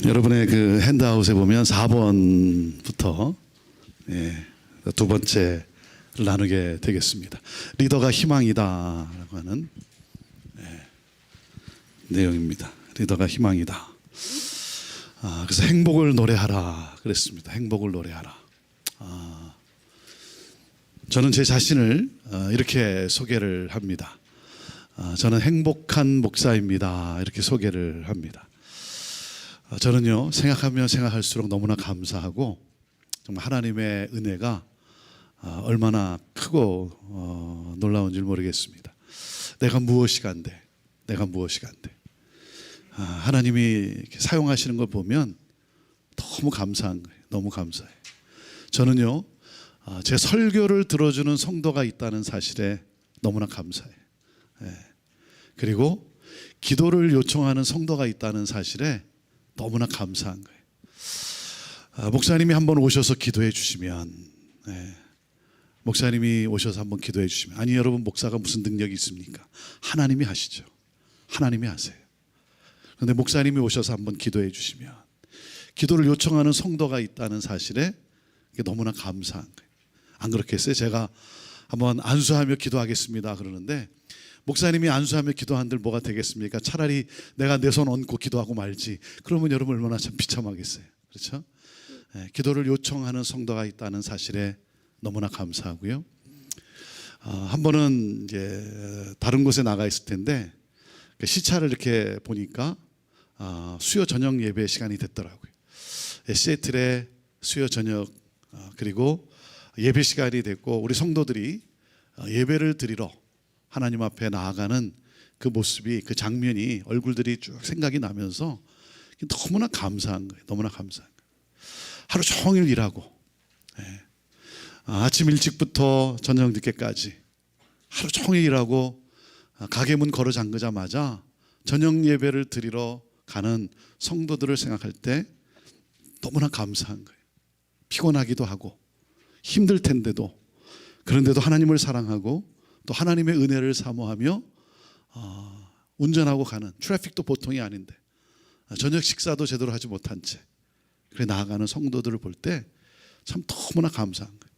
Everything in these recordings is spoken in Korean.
여러분의 그 핸드아웃에 보면 4번부터 두 번째를 나누게 되겠습니다. 리더가 희망이다라고 하는 내용입니다. 리더가 희망이다. 그래서 행복을 노래하라 그랬습니다. 행복을 노래하라. 저는 제 자신을 이렇게 소개를 합니다. 저는 행복한 목사입니다. 이렇게 소개를 합니다. 저는요, 생각하면 생각할수록 너무나 감사하고 정말 하나님의 은혜가 얼마나 크고 놀라운 줄 모르겠습니다. 내가 무엇이 간데 하나님이 이렇게 사용하시는 걸 보면 너무 감사한 거예요. 너무 감사해요. 저는요, 제 설교를 들어주는 성도가 있다는 사실에 너무나 감사해요. 그리고 기도를 요청하는 성도가 있다는 사실에 너무나 감사한 거예요. 목사님이 한번 오셔서 기도해 주시면, 목사님이 오셔서 한번 기도해 주시면, 아니 여러분, 목사가 무슨 능력이 있습니까? 하나님이 하시죠. 하나님이 하세요. 그런데 목사님이 오셔서 한번 기도해 주시면, 기도를 요청하는 성도가 있다는 사실에 이게 너무나 감사한 거예요. 안 그렇겠어요? 제가 한번 안수하며 기도하겠습니다 그러는데, 목사님이 안수하며 기도한들 뭐가 되겠습니까? 차라리 내가 내 손 얹고 기도하고 말지. 그러면 여러분 얼마나 참 비참하겠어요. 그렇죠? 기도를 요청하는 성도가 있다는 사실에 너무나 감사하고요. 한 번은 이제 다른 곳에 나가 있을 텐데 시차를 이렇게 보니까 수요 저녁 예배 시간이 됐더라고요. 시애틀에 수요 저녁 그리고 예배 시간이 됐고, 우리 성도들이 예배를 드리러 하나님 앞에 나아가는 그 모습이, 그 장면이 얼굴들이 쭉 생각이 나면서 너무나 감사한 거예요. 너무나 감사한 거예요. 하루 종일 일하고 아침 일찍부터 저녁 늦게까지 하루 종일 일하고 가게 문 걸어 잠그자마자 저녁 예배를 드리러 가는 성도들을 생각할 때 너무나 감사한 거예요. 피곤하기도 하고 힘들 텐데도, 그런데도 하나님을 사랑하고 또 하나님의 은혜를 사모하며 운전하고 가는, 트래픽도 보통이 아닌데 저녁 식사도 제대로 하지 못한 채 그래 나아가는 성도들을 볼 때 참 너무나 감사한 거예요.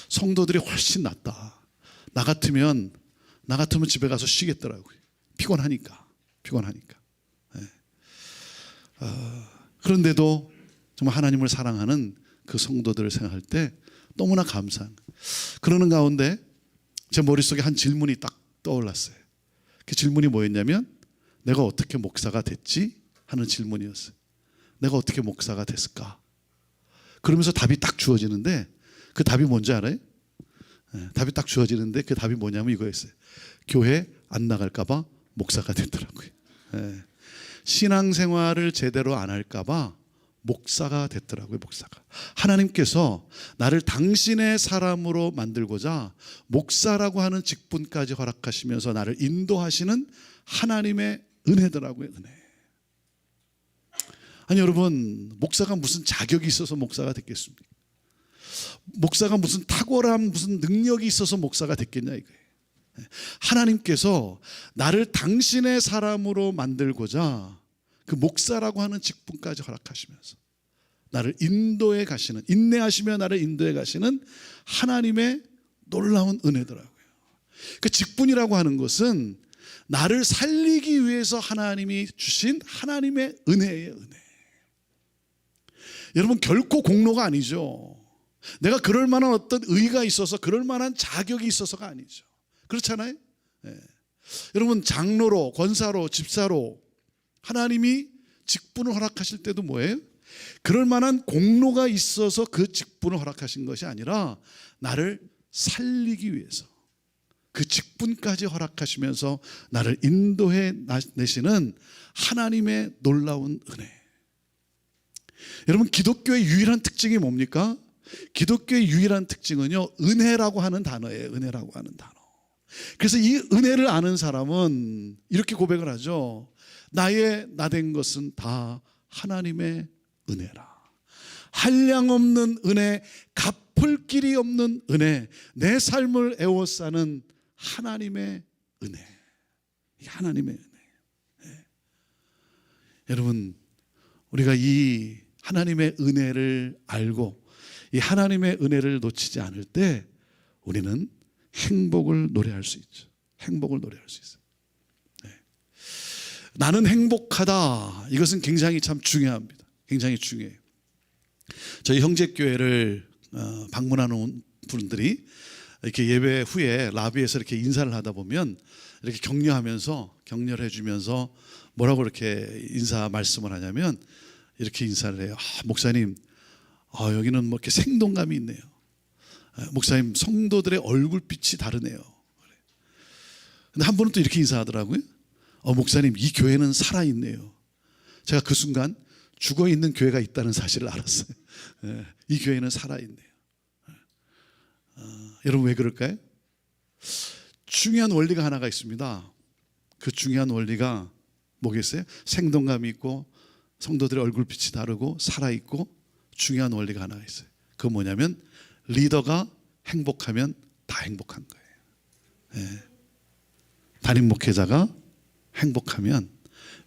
성도들이 훨씬 낫다. 나 같으면 집에 가서 쉬겠더라고요. 피곤하니까. 그런데도 정말 하나님을 사랑하는 그 성도들을 생각할 때 너무나 감사한 거예요. 그러는 가운데 제 머릿속에 한 질문이 딱 떠올랐어요. 그 질문이 뭐였냐면, 내가 어떻게 목사가 됐지? 하는 질문이었어요. 내가 어떻게 목사가 됐을까? 그러면서 답이 딱 주어지는데, 그 답이 뭔지 알아요? 답이 딱 주어지는데 그 답이 뭐냐면 이거였어요. 교회 안 나갈까 봐 목사가 됐더라고요. 신앙생활을 제대로 안 할까 봐 목사가 됐더라고요. 목사가. 하나님께서 나를 당신의 사람으로 만들고자 목사라고 하는 직분까지 허락하시면서 나를 인도하시는 하나님의 은혜더라고요. 은혜. 아니 여러분, 목사가 무슨 자격이 있어서 목사가 됐겠습니까? 목사가 무슨 탁월한 무슨 능력이 있어서 목사가 됐겠냐 이거예요. 하나님께서 나를 당신의 사람으로 만들고자 그 목사라고 하는 직분까지 허락하시면서 나를 인도해 가시는, 인내하시며 나를 인도해 가시는 하나님의 놀라운 은혜더라고요. 그 직분이라고 하는 것은 나를 살리기 위해서 하나님이 주신 하나님의 은혜예요. 은혜. 여러분, 결코 공로가 아니죠. 내가 그럴 만한 어떤 의의가 있어서, 그럴 만한 자격이 있어서가 아니죠. 그렇잖아요. 여러분, 장로로, 권사로, 집사로 하나님이 직분을 허락하실 때도 뭐예요? 그럴 만한 공로가 있어서 그 직분을 허락하신 것이 아니라 나를 살리기 위해서 그 직분까지 허락하시면서 나를 인도해 내시는 하나님의 놀라운 은혜. 여러분, 기독교의 유일한 특징이 뭡니까? 기독교의 유일한 특징은요, 은혜라고 하는 단어예요. 은혜라고 하는 단어. 그래서 이 은혜를 아는 사람은 이렇게 고백을 하죠. 나의 나된 것은 다 하나님의 은혜라. 한량없는 은혜, 갚을 길이 없는 은혜, 내 삶을 애워싸는 하나님의 은혜. 이게 하나님의 은혜. 여러분, 우리가 이 하나님의 은혜를 알고 이 하나님의 은혜를 놓치지 않을 때 우리는 행복을 노래할 수 있죠. 행복을 노래할 수 있어요. 네. 나는 행복하다. 이것은 굉장히 참 중요합니다. 굉장히 중요해요. 저희 형제교회를 방문하는 분들이 이렇게 예배 후에 라비에서 이렇게 인사를 하다 보면 이렇게 격려를 해주면서 뭐라고 이렇게 인사 말씀을 하냐면 이렇게 인사를 해요. 목사님, 여기는 뭐 이렇게 생동감이 있네요. 목사님, 성도들의 얼굴빛이 다르네요. 근데 한 분은 또 이렇게 인사하더라고요. 목사님, 이 교회는 살아있네요. 제가 그 순간 죽어있는 교회가 있다는 사실을 알았어요. 이 교회는 살아있네요. 여러분 왜 그럴까요? 중요한 원리가 하나가 있습니다. 그 중요한 원리가 뭐겠어요? 생동감이 있고 성도들의 얼굴빛이 다르고 살아있고 중요한 원리가 하나 있어요. 그건 뭐냐면 리더가 행복하면 다 행복한 거예요. 네. 담임 목회자가 행복하면,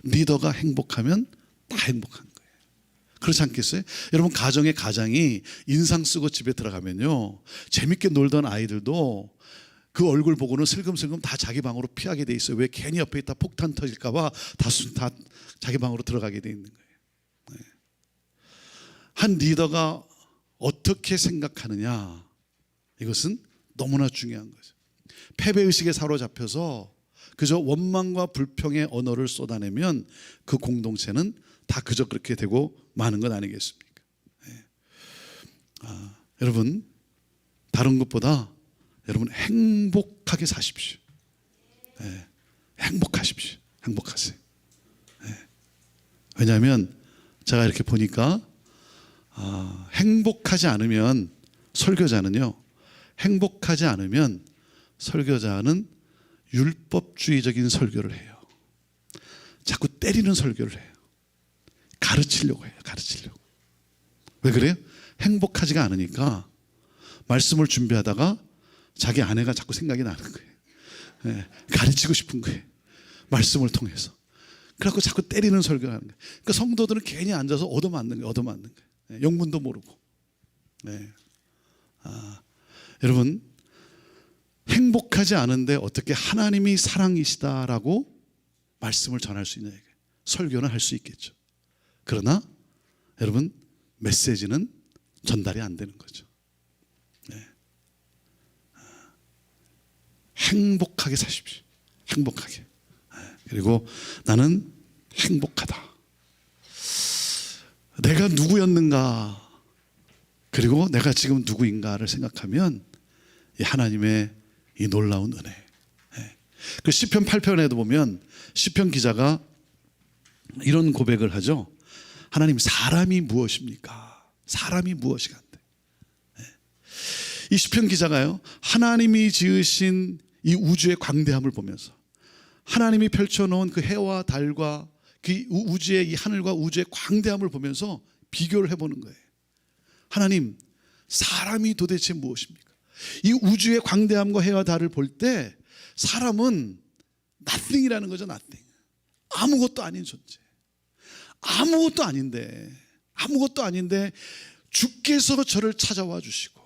리더가 행복하면 다 행복한 거예요. 그렇지 않겠어요? 여러분 가정이 인상 쓰고 집에 들어가면요, 재밌게 놀던 아이들도 그 얼굴 보고는 슬금슬금 다 자기 방으로 피하게 돼 있어요. 왜? 괜히 옆에 있다 폭탄 터질까 봐 다 자기 방으로 들어가게 돼 있는 거예요. 네. 한 리더가 어떻게 생각하느냐, 이것은 너무나 중요한 거죠. 패배의식에 사로잡혀서 그저 원망과 불평의 언어를 쏟아내면 그 공동체는 다 그저 그렇게 되고 마는 것 아니겠습니까? 네. 여러분, 다른 것보다 여러분 행복하게 사십시오. 네. 행복하십시오. 행복하세요. 네. 왜냐하면 제가 이렇게 보니까 행복하지 않으면 설교자는 율법주의적인 설교를 해요. 자꾸 때리는 설교를 해요. 가르치려고 해요. 왜 그래요? 행복하지가 않으니까 말씀을 준비하다가 자기 아내가 자꾸 생각이 나는 거예요. 네, 가르치고 싶은 거예요. 말씀을 통해서. 그래갖고 자꾸 때리는 설교를 하는 거예요. 그러니까 성도들은 괜히 앉아서 얻어맞는 거예요. 네, 영문도 모르고. 네. 여러분, 행복하지 않은데 어떻게 하나님이 사랑이시다라고 말씀을 전할 수 있냐, 설교는 할 수 있겠죠. 그러나 여러분, 메시지는 전달이 안 되는 거죠. 네. 행복하게 사십시오. 행복하게. 그리고 나는 행복하다. 내가 누구였는가, 그리고 내가 지금 누구인가를 생각하면 이 하나님의 이 놀라운 은혜. 그 시편 8편에도 보면 시편 기자가 이런 고백을 하죠. 하나님, 사람이 무엇입니까? 사람이 무엇이 간대. 이 시편 기자가요, 하나님이 지으신 이 우주의 광대함을 보면서, 하나님이 펼쳐놓은 그 해와 달과 그 우주의 이 하늘과 우주의 광대함을 보면서 비교를 해보는 거예요. 하나님, 사람이 도대체 무엇입니까? 이 우주의 광대함과 해와 달을 볼 때 사람은 nothing이라는 거죠. nothing. 아무것도 아닌 존재. 아무것도 아닌데 주께서 저를 찾아와 주시고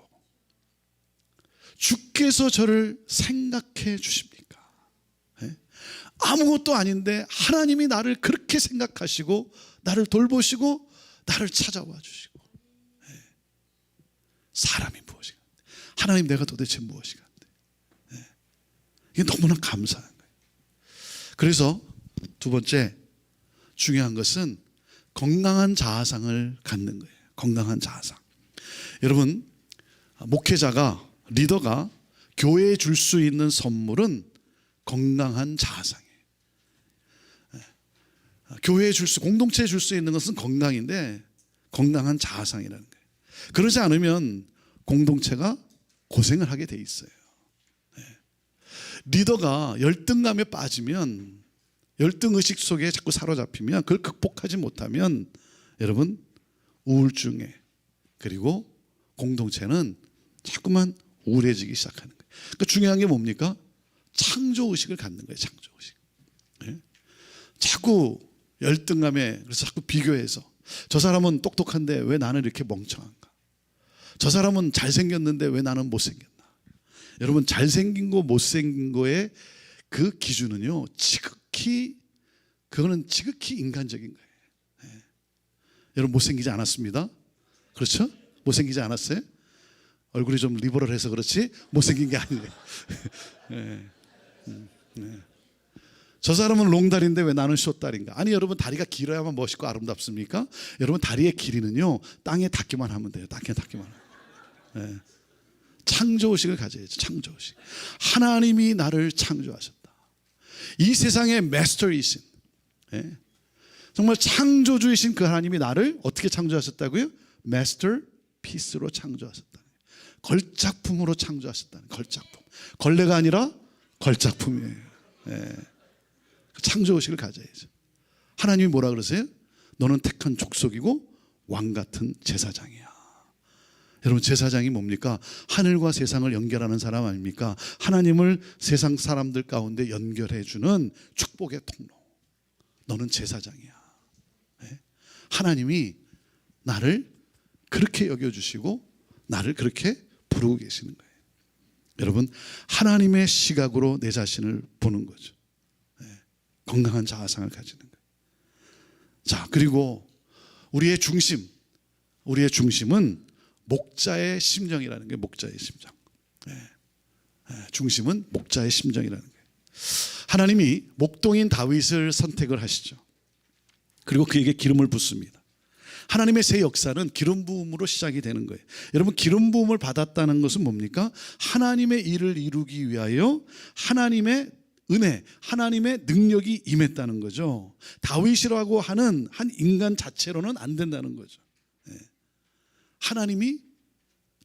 주께서 저를 생각해 주십니까? 네? 아무것도 아닌데 하나님이 나를 그렇게 생각하시고 나를 돌보시고 나를 찾아와 주시고. 네. 사람이 무엇인가? 하나님, 내가 도대체 무엇인가? 네. 이게 너무나 감사한 거예요. 그래서 두 번째 중요한 것은 건강한 자아상을 갖는 거예요. 건강한 자아상. 여러분, 목회자가, 리더가 교회에 줄 수 있는 선물은 건강한 자아상이에요. 교회에 공동체에 줄 수 있는 것은 건강인데 건강한 자아상이라는 거예요. 그러지 않으면 공동체가 고생을 하게 돼 있어요. 리더가 열등감에 빠지면, 열등의식 속에 자꾸 사로잡히면, 그걸 극복하지 못하면 여러분 우울증에, 그리고 공동체는 자꾸만 우울해지기 시작하는 거예요. 그러니까 중요한 게 뭡니까? 창조의식을 갖는 거예요. 창조의식. 네? 자꾸 열등감에, 그래서 자꾸 비교해서 저 사람은 똑똑한데 왜 나는 이렇게 멍청한가? 저 사람은 잘생겼는데 왜 나는 못생겼나? 여러분, 잘생긴 거 못생긴 거의 그 기준은요, 그거는 지극히 인간적인 거예요. 네. 여러분, 못생기지 않았습니다. 그렇죠? 못생기지 않았어요? 얼굴이 좀 리버럴해서 그렇지 못생긴 게 아니에요. 네. 네. 저 사람은 롱다리인데 왜 나는 숏다리인가? 아니, 여러분, 다리가 길어야만 멋있고 아름답습니까? 여러분, 다리의 길이는요, 땅에 닿기만 하면 돼요. 땅에 닿기만 하면. 네. 창조의식을 가져야죠. 창조의식. 하나님이 나를 창조하셨다. 이 세상의 마스터이신, 네. 정말 창조주이신 그 하나님이 나를 어떻게 창조하셨다고요? 마스터피스로 창조하셨다. 걸작품으로 창조하셨다는, 걸작품. 걸레가 아니라 걸작품이에요. 네. 창조의식을 가져야죠. 하나님이 뭐라 그러세요? 너는 택한 족속이고 왕 같은 제사장이야. 여러분, 제사장이 뭡니까? 하늘과 세상을 연결하는 사람 아닙니까? 하나님을 세상 사람들 가운데 연결해 주는 축복의 통로. 너는 제사장이야. 네? 하나님이 나를 그렇게 여겨주시고 나를 그렇게 부르고 계시는 거예요. 여러분, 하나님의 시각으로 내 자신을 보는 거죠. 네. 건강한 자아상을 가지는 거예요. 자, 그리고 우리의 중심은 목자의 심정이라는 게, 목자의 심정. 네. 중심은 목자의 심정이라는 거예요. 하나님이 목동인 다윗을 선택을 하시죠. 그리고 그에게 기름을 붓습니다. 하나님의 새 역사는 기름 부음으로 시작이 되는 거예요. 여러분, 기름 부음을 받았다는 것은 뭡니까? 하나님의 일을 이루기 위하여 하나님의 은혜, 하나님의 능력이 임했다는 거죠. 다윗이라고 하는 한 인간 자체로는 안 된다는 거죠. 하나님이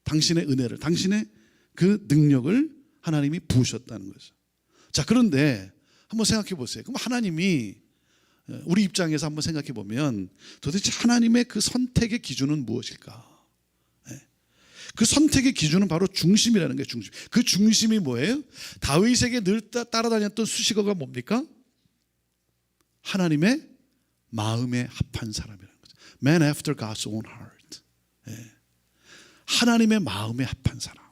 당신의 은혜를, 당신의 그 능력을 하나님이 부으셨다는 거죠. 자, 그런데 한번 생각해 보세요. 그럼 하나님이, 우리 입장에서 한번 생각해 보면 도대체 하나님의 그 선택의 기준은 무엇일까? 그 선택의 기준은 바로 중심이라는 거예요. 중심. 그 중심이 뭐예요? 다윗에게 늘 따라다녔던 수식어가 뭡니까? 하나님의 마음에 합한 사람이라는 거죠. Man after God's own heart. 하나님의 마음에 합한 사람.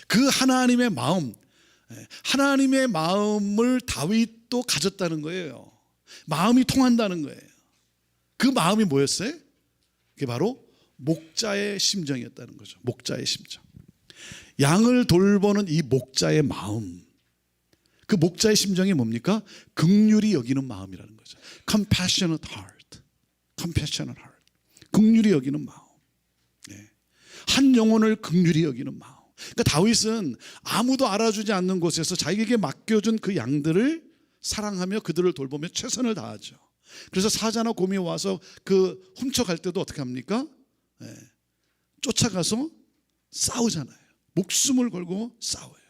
그 하나님의 마음, 하나님의 마음을 다윗도 가졌다는 거예요. 마음이 통한다는 거예요. 그 마음이 뭐였어요? 그게 바로 목자의 심정이었다는 거죠. 목자의 심정. 양을 돌보는 이 목자의 마음, 그 목자의 심정이 뭡니까? 긍휼히 여기는 마음이라는 거죠. Compassionate heart. Compassionate heart. 긍휼히 여기는 마음. 한 영혼을 긍휼히 여기는 마음. 그러니까 다윗은 아무도 알아주지 않는 곳에서 자기에게 맡겨준 그 양들을 사랑하며 그들을 돌보며 최선을 다하죠. 그래서 사자나 곰이 와서 그 훔쳐갈 때도 어떻게 합니까? 쫓아가서 싸우잖아요. 목숨을 걸고 싸워요.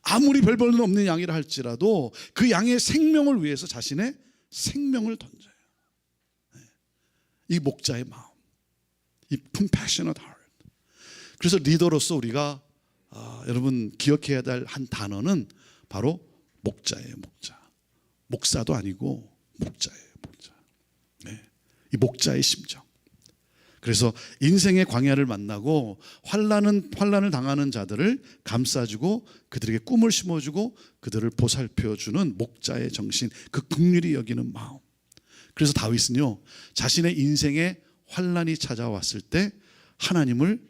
아무리 별 볼일 없는 양이라 할지라도 그 양의 생명을 위해서 자신의 생명을 던져요. 이 목자의 마음, 이 compassionate heart. 그래서 리더로서 우리가 여러분 기억해야 될 한 단어는 바로 목자예요. 목자. 목사도 아니고 목자예요. 목자. 이 목자의 심정. 그래서 인생의 광야를 만나고 환난을 당하는 자들을 감싸주고 그들에게 꿈을 심어주고 그들을 보살펴주는 목자의 정신, 그 긍휼히 여기는 마음. 그래서 다윗은요, 자신의 인생에 환난이 찾아왔을 때 하나님을,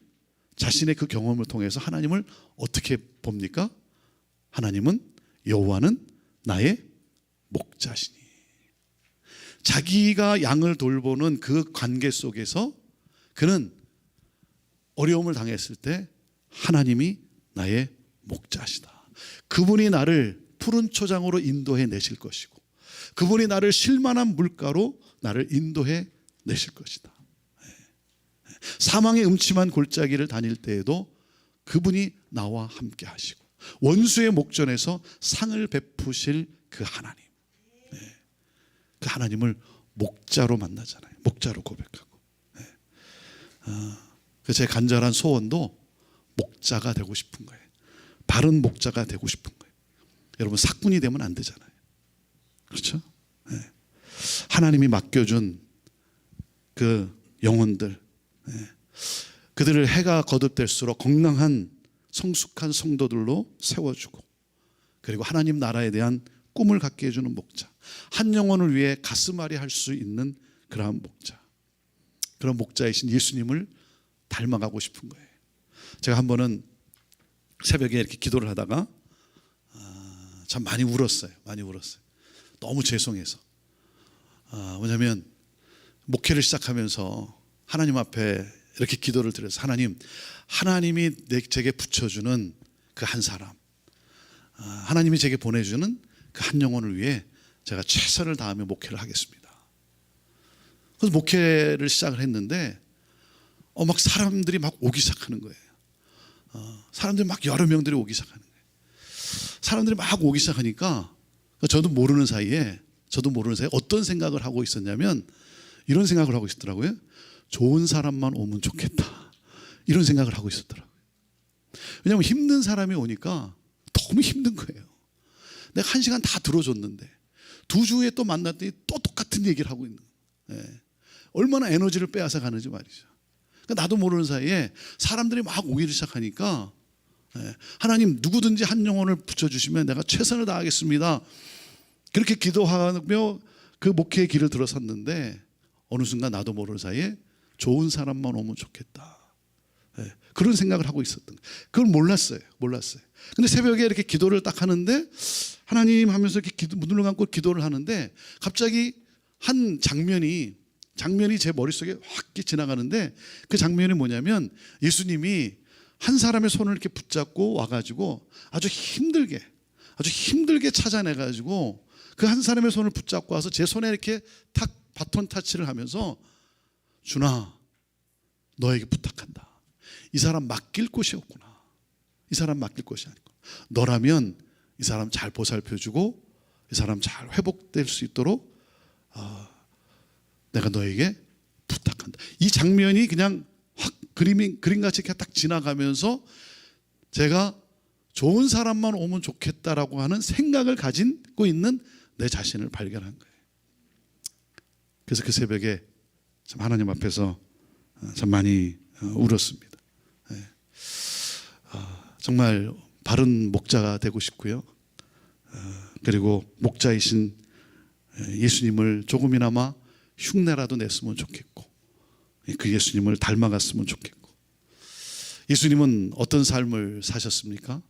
자신의 그 경험을 통해서 하나님을 어떻게 봅니까? 하나님은, 여호와는 나의 목자시니. 자기가 양을 돌보는 그 관계 속에서 그는 어려움을 당했을 때 하나님이 나의 목자시다. 그분이 나를 푸른 초장으로 인도해 내실 것이고 그분이 나를 쉴만한 물가로 나를 인도해 내실 것이다. 사망의 음침한 골짜기를 다닐 때에도 그분이 나와 함께 하시고 원수의 목전에서 상을 베푸실 그 하나님, 그 하나님을 목자로 만나잖아요. 목자로 고백하고. 제 간절한 소원도 목자가 되고 싶은 거예요. 바른 목자가 되고 싶은 거예요. 여러분, 사꾼이 되면 안 되잖아요. 그렇죠? 하나님이 맡겨준 그 영혼들, 그들을 해가 거듭될수록 건강한 성숙한 성도들로 세워주고, 그리고 하나님 나라에 대한 꿈을 갖게 해주는 목자, 한 영혼을 위해 가슴앓이 할 수 있는 그러한 목자, 그런 목자이신 예수님을 닮아가고 싶은 거예요. 제가 한 번은 새벽에 이렇게 기도를 하다가 참 많이 울었어요. 너무 죄송해서. 왜냐하면 목회를 시작하면서 하나님 앞에 이렇게 기도를 드려서, 하나님이 제게 붙여주는 그 한 사람, 하나님이 제게 보내주는 그 한 영혼을 위해 제가 최선을 다하며 목회를 하겠습니다. 그래서 목회를 시작을 했는데 막 사람들이 막 오기 시작하는 거예요. 사람들이 막 여러 명들이 오기 시작하는 거예요. 사람들이 막 오기 시작하니까 저도 모르는 사이에 어떤 생각을 하고 있었냐면, 이런 생각을 하고 있었더라고요. 좋은 사람만 오면 좋겠다, 이런 생각을 하고 있었더라고요. 왜냐하면 힘든 사람이 오니까 너무 힘든 거예요. 내가 1시간 다 들어줬는데 2주 후에 또 만났더니 또 똑같은 얘기를 하고 있는 거예요. 얼마나 에너지를 빼앗아 가는지 말이죠. 그러니까 나도 모르는 사이에 사람들이 막 오기를 시작하니까, 하나님 누구든지 한 영혼을 붙여주시면 내가 최선을 다하겠습니다, 그렇게 기도하며 그 목회의 길을 들어섰는데, 어느 순간 나도 모르는 사이에 좋은 사람만 오면 좋겠다, 그런 생각을 하고 있었던 거예요. 그걸 몰랐어요. 근데 새벽에 이렇게 기도를 딱 하는데, 하나님 하면서 이렇게 눈을 감고 기도를 하는데, 갑자기 한 장면이 제 머릿속에 확 지나가는데, 그 장면이 뭐냐면, 예수님이 한 사람의 손을 이렇게 붙잡고 와가지고 아주 힘들게 찾아내가지고 그 한 사람의 손을 붙잡고 와서 제 손에 이렇게 탁 바톤 타치를 하면서, 준아, 너에게 부탁한다. 이 사람 맡길 곳이 없구나. 이 사람 맡길 곳이 아니고, 너라면 이 사람 잘 보살펴주고 이 사람 잘 회복될 수 있도록 내가 너에게 부탁한다. 이 장면이 그냥 확 그림같이 이렇게 딱 지나가면서, 제가 좋은 사람만 오면 좋겠다라고 하는 생각을 가지고 있는 내 자신을 발견한 거예요. 그래서 그 새벽에 참 하나님 앞에서 참 많이 울었습니다. 정말 바른 목자가 되고 싶고요. 그리고 목자이신 예수님을 조금이나마 흉내라도 냈으면 좋겠고, 그 예수님을 닮아갔으면 좋겠고. 예수님은 어떤 삶을 사셨습니까?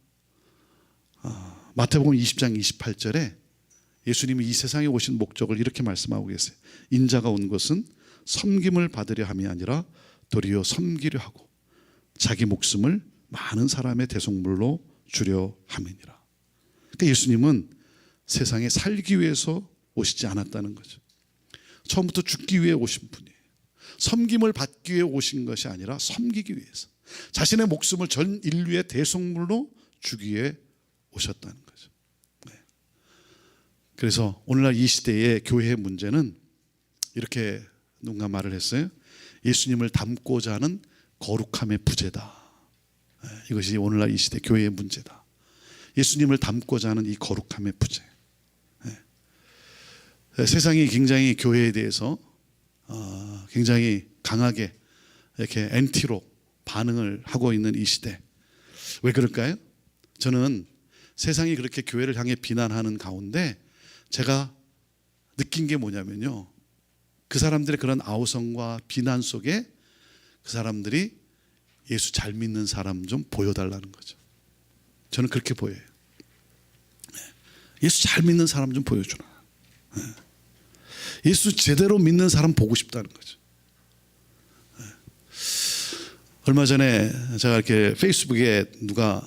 마태복음 20장 28절에 예수님이 이 세상에 오신 목적을 이렇게 말씀하고 계세요. 인자가 온 것은 섬김을 받으려 함이 아니라 도리어 섬기려 하고 자기 목숨을 많은 사람의 대속물로 주려 함이니라. 그러니까 예수님은 세상에 살기 위해서 오시지 않았다는 거죠. 처음부터 죽기 위해 오신 분이에요. 섬김을 받기 위해 오신 것이 아니라 섬기기 위해서, 자신의 목숨을 전 인류의 대속물로 주기 위해 오셨다는 거죠. 그래서 오늘날 이 시대의 교회의 문제는 이렇게 누군가 말을 했어요. 예수님을 닮고자 하는 거룩함의 부재다. 이것이 오늘날 이 시대 교회의 문제다. 예수님을 닮고자 하는 이 거룩함의 부재. 세상이 굉장히 교회에 대해서 굉장히 강하게 이렇게 엔티로 반응을 하고 있는 이 시대. 왜 그럴까요? 저는 세상이 그렇게 교회를 향해 비난하는 가운데 제가 느낀 게 뭐냐면요, 그 사람들의 그런 아우성과 비난 속에 그 사람들이 예수 잘 믿는 사람 좀 보여달라는 거죠. 저는 그렇게 보여요. 예수 잘 믿는 사람 좀 보여주라. 예수 제대로 믿는 사람 보고 싶다는 거죠. 얼마 전에 제가 이렇게 페이스북에 누가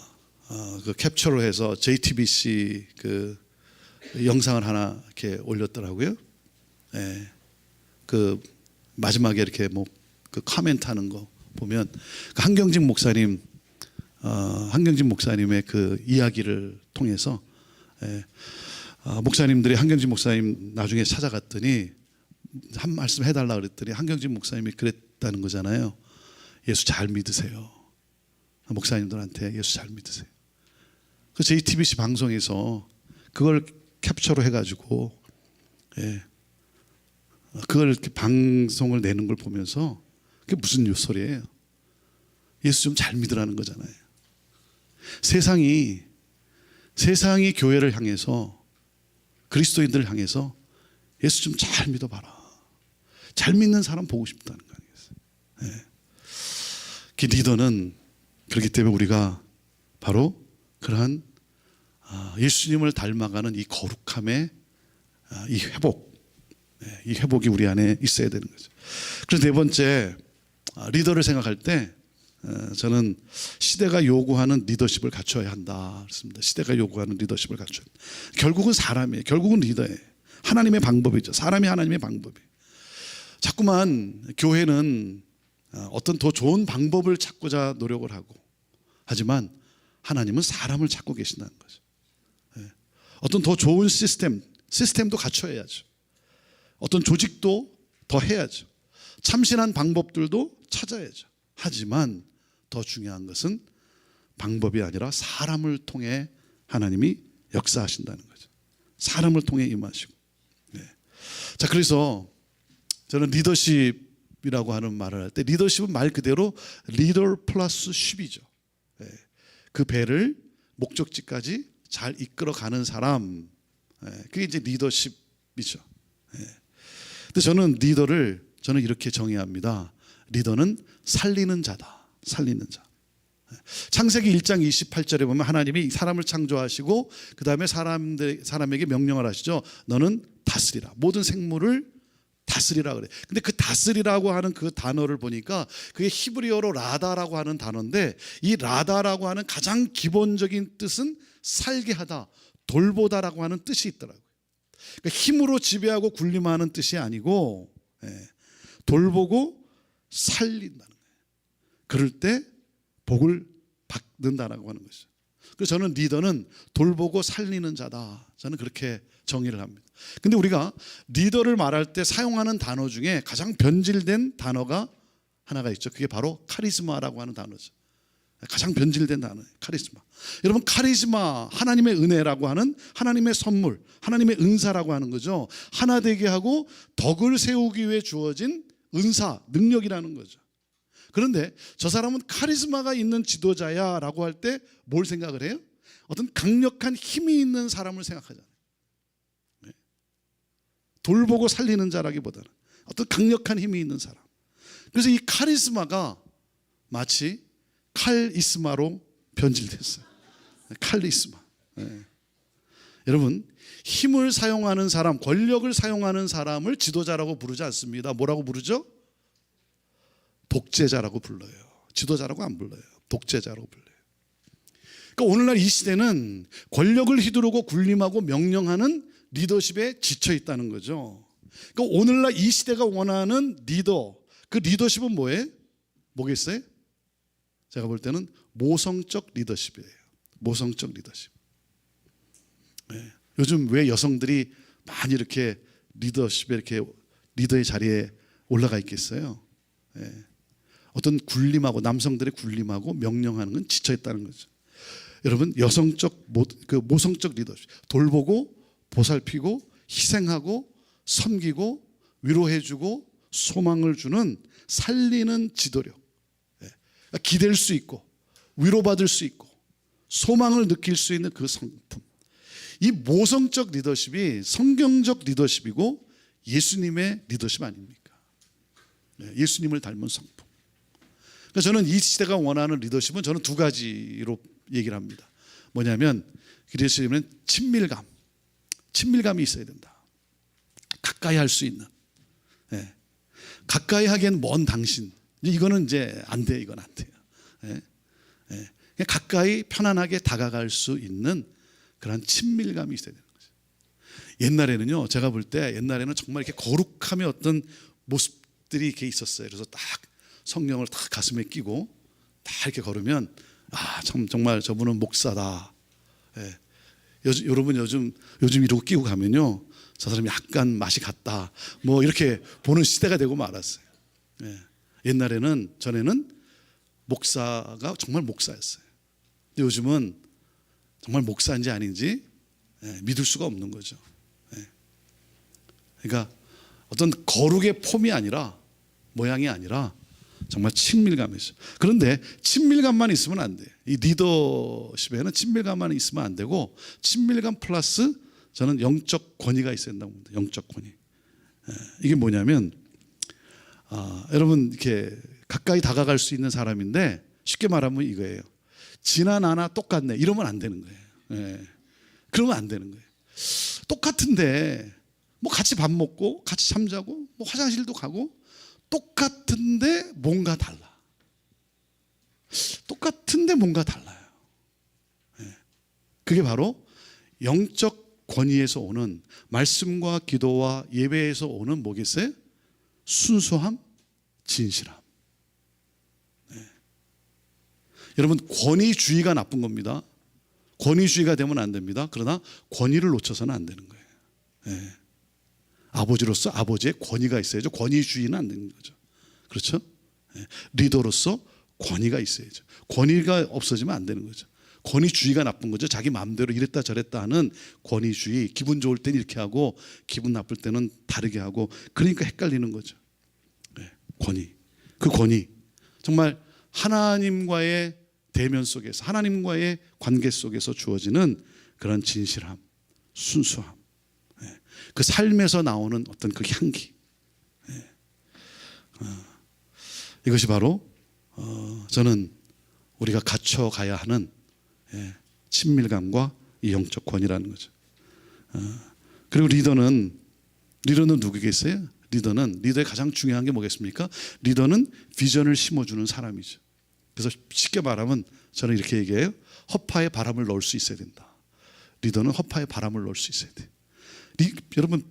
그 캡처로 해서 JTBC 그 영상을 하나 이렇게 올렸더라고요. 그 마지막에 이렇게 뭐 그 코멘트 하는 거 보면, 그 한경직 목사님의 그 이야기를 통해서, 목사님들이 한경직 목사님 나중에 찾아갔더니 한 말씀 해달라 그랬더니 한경직 목사님이 그랬다는 거잖아요. 예수 잘 믿으세요. 목사님들한테 예수 잘 믿으세요. 그 JTBC 방송에서 그걸 캡처로 해가지고 그걸 이렇게 방송을 내는 걸 보면서 그게 무슨 소리예요? 예수 좀 잘 믿으라는 거잖아요. 세상이 교회를 향해서, 그리스도인들을 향해서 예수 좀 잘 믿어봐라, 잘 믿는 사람 보고 싶다는 거 아니겠어요? 그 리더는 그렇기 때문에 우리가 바로 그러한 예수님을 닮아가는 이 거룩함의 이 회복이 우리 안에 있어야 되는 거죠. 그래서 네 번째, 리더를 생각할 때 저는 시대가 요구하는 리더십을 갖춰야 한다 그렇습니다. 시대가 요구하는 리더십을 갖춰야 한다. 결국은 사람이에요. 결국은 리더예요. 하나님의 방법이죠. 사람이 하나님의 방법이에요. 자꾸만 교회는 어떤 더 좋은 방법을 찾고자 노력을 하고, 하지만 하나님은 사람을 찾고 계신다는 거죠. 어떤 더 좋은 시스템도 갖춰야죠. 어떤 조직도 더 해야죠. 참신한 방법들도 찾아야죠. 하지만 더 중요한 것은 방법이 아니라 사람을 통해 하나님이 역사하신다는 거죠. 사람을 통해 임하시고. 자, 그래서 저는 리더십이라고 하는 말을 할 때, 리더십은 말 그대로 리더 플러스 쉽이죠. 그 배를 목적지까지 잘 이끌어가는 사람, 그게 이제 리더십이죠. 근데 저는 리더를 이렇게 정의합니다. 리더는 살리는 자다. 살리는 자. 창세기 1장 28절에 보면 하나님이 사람을 창조하시고 그 다음에 사람에게 명령을 하시죠. 너는 다스리라. 모든 생물을 다스리라 그래. 근데 그 다스리라고 하는 그 단어를 보니까 그게 히브리어로 라다라고 하는 단어인데, 이 라다라고 하는 가장 기본적인 뜻은 살게 하다, 돌보다라고 하는 뜻이 있더라고요. 그러니까 힘으로 지배하고 군림하는 뜻이 아니고 돌보고 살린다는 거예요. 그럴 때 복을 받는다라고 하는 것이죠. 그래서 저는 리더는 돌보고 살리는 자다. 저는 그렇게 정의를 합니다. 근데 우리가 리더를 말할 때 사용하는 단어 중에 가장 변질된 단어가 하나가 있죠. 그게 바로 카리스마라고 하는 단어죠. 가장 변질된 단어예요. 카리스마. 여러분, 카리스마, 하나님의 은혜라고 하는 하나님의 선물, 하나님의 은사라고 하는 거죠. 하나 되게 하고 덕을 세우기 위해 주어진 은사, 능력이라는 거죠. 그런데 저 사람은 카리스마가 있는 지도자야 라고 할 때 뭘 생각을 해요? 어떤 강력한 힘이 있는 사람을 생각하잖아요. 돌보고 살리는 자라기보다는 어떤 강력한 힘이 있는 사람. 그래서 이 카리스마가 마치 칼이스마로 변질됐어요. 칼리스마. 여러분, 힘을 사용하는 사람, 권력을 사용하는 사람을 지도자라고 부르지 않습니다. 뭐라고 부르죠? 독재자라고 불러요. 지도자라고 안 불러요. 독재자라고 불러요. 그러니까 오늘날 이 시대는 권력을 휘두르고 군림하고 명령하는 리더십에 지쳐 있다는 거죠. 그러니까 오늘날 이 시대가 원하는 리더, 그 리더십은 뭐예요? 뭐겠어요? 제가 볼 때는 모성적 리더십이에요. 모성적 리더십. 요즘 왜 여성들이 많이 이렇게 리더십에, 이렇게 리더의 자리에 올라가 있겠어요? 어떤 군림하고, 남성들의 군림하고 명령하는 건 지쳐 있다는 거죠. 여러분, 여성적 모성적 리더십, 돌보고 보살피고 희생하고 섬기고 위로해주고 소망을 주는 살리는 지도력, 기댈 수 있고 위로받을 수 있고 소망을 느낄 수 있는 그 성품, 이 모성적 리더십이 성경적 리더십이고 예수님의 리더십 아닙니까? 예수님을 닮은 성품. 그러니까 저는 이 시대가 원하는 리더십은 저는 두 가지로 얘기를 합니다. 뭐냐면, 리더십은 친밀감이 있어야 된다. 가까이 할 수 있는. 가까이 하기엔 먼 당신. 이거는 이제 안 돼. 이건 안 돼요. 그냥 가까이 편안하게 다가갈 수 있는 그런 친밀감이 있어야 되는 거죠. 옛날에는요, 제가 볼 때 옛날에는 정말 이렇게 거룩함의 어떤 모습들이 이렇게 있었어요. 그래서 딱 성경을 딱 가슴에 끼고 딱 이렇게 걸으면, 정말 저분은 목사다. 여러분 요즘 이러고 끼고 가면요, 저 사람이 약간 맛이 갔다, 뭐 이렇게 보는 시대가 되고 말았어요. 전에는 목사가 정말 목사였어요. 근데 요즘은 정말 목사인지 아닌지 믿을 수가 없는 거죠. 그러니까 어떤 거룩의 폼이 아니라, 모양이 아니라 정말 친밀감이 있어요. 그런데 친밀감만 있으면 안 돼요. 이 리더십에는 친밀감만 있으면 안 되고, 친밀감 플러스 저는 영적 권위가 있어야 된다고 봅니다. 영적 권위. 이게 뭐냐면, 여러분 이렇게 가까이 다가갈 수 있는 사람인데, 쉽게 말하면 이거예요. 지나 나나 똑같네 이러면 안 되는 거예요. 그러면 안 되는 거예요. 똑같은데 뭐 같이 밥 먹고 같이 잠자고 뭐 화장실도 가고 똑같은데 뭔가 달라. 똑같은데 뭔가 달라요. 그게 바로 영적 권위에서 오는, 말씀과 기도와 예배에서 오는 뭐겠어요? 순수함, 진실함. 여러분, 권위주의가 나쁜 겁니다. 권위주의가 되면 안 됩니다. 그러나 권위를 놓쳐서는 안 되는 거예요. 아버지로서 아버지의 권위가 있어야죠. 권위주의는 안 되는 거죠. 그렇죠? 리더로서 권위가 있어야죠. 권위가 없어지면 안 되는 거죠. 권위주의가 나쁜 거죠. 자기 마음대로 이랬다 저랬다 하는 권위주의. 기분 좋을 때는 이렇게 하고 기분 나쁠 때는 다르게 하고, 그러니까 헷갈리는 거죠. 권위. 그 권위 정말 하나님과의 대면 속에서, 하나님과의 관계 속에서 주어지는 그런 진실함, 순수함, 그 삶에서 나오는 어떤 그 향기, 이것이 바로 저는 우리가 갖춰가야 하는 친밀감과 이 영적 권위라는 거죠. 그리고 리더는 누구겠어요? 리더의 가장 중요한 게 뭐겠습니까? 리더는 비전을 심어주는 사람이죠. 그래서 쉽게 말하면 저는 이렇게 얘기해요. 허파에 바람을 넣을 수 있어야 된다. 리더는 허파에 바람을 넣을 수 있어야 돼. 여러분,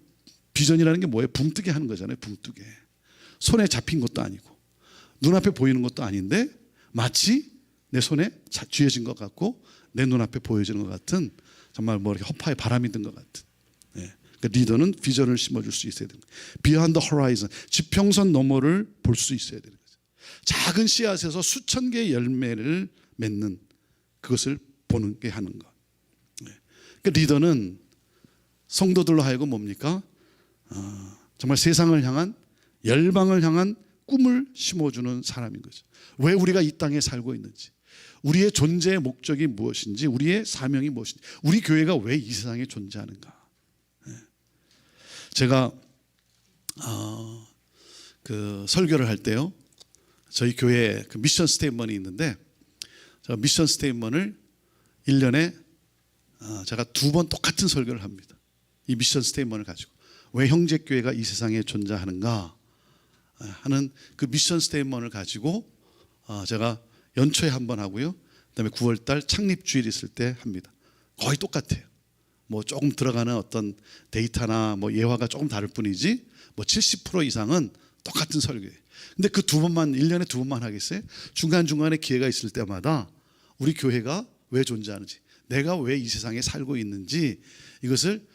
비전이라는 게 뭐예요? 붕뜨게 하는 거잖아요. 붕뜨게. 손에 잡힌 것도 아니고 눈앞에 보이는 것도 아닌데 마치 내 손에 쥐어진 것 같고 내 눈앞에 보여지는 것 같은, 정말 뭐 이렇게 허파에 바람이 든 것 같은. 그러니까 리더는 비전을 심어줄 수 있어야 되는 거예요. Beyond the horizon, 지평선 너머를 볼 수 있어야 되는 거죠. 작은 씨앗에서 수천 개의 열매를 맺는, 그것을 보는 게 하는 것. 그러니까 리더는 성도들로 하여금 뭡니까? 정말 세상을 향한, 열방을 향한 꿈을 심어주는 사람인 거죠. 왜 우리가 이 땅에 살고 있는지, 우리의 존재의 목적이 무엇인지, 우리의 사명이 무엇인지, 우리 교회가 왜 이 세상에 존재하는가. 제가 그 설교를 할 때요, 저희 교회에 그 미션 스테이트먼이 있는데, 저 미션 스테이트먼을 1년에 제가 2번 똑같은 설교를 합니다. 이 미션 스테이트먼을 가지고 왜 형제교회가 이 세상에 존재하는가 하는 그 미션 스테이트먼을 가지고 제가 연초에 한 번 하고요, 그다음에 9월달 창립주일 있을 때 합니다. 거의 똑같아요. 뭐 조금 들어가는 어떤 데이터나 뭐 예화가 조금 다를 뿐이지 뭐 70% 이상은 똑같은 설교예요. 근데 그 2번만, 1년에 2번만 하겠어요? 중간중간에 기회가 있을 때마다 우리 교회가 왜 존재하는지, 내가 왜 이 세상에 살고 있는지, 이것을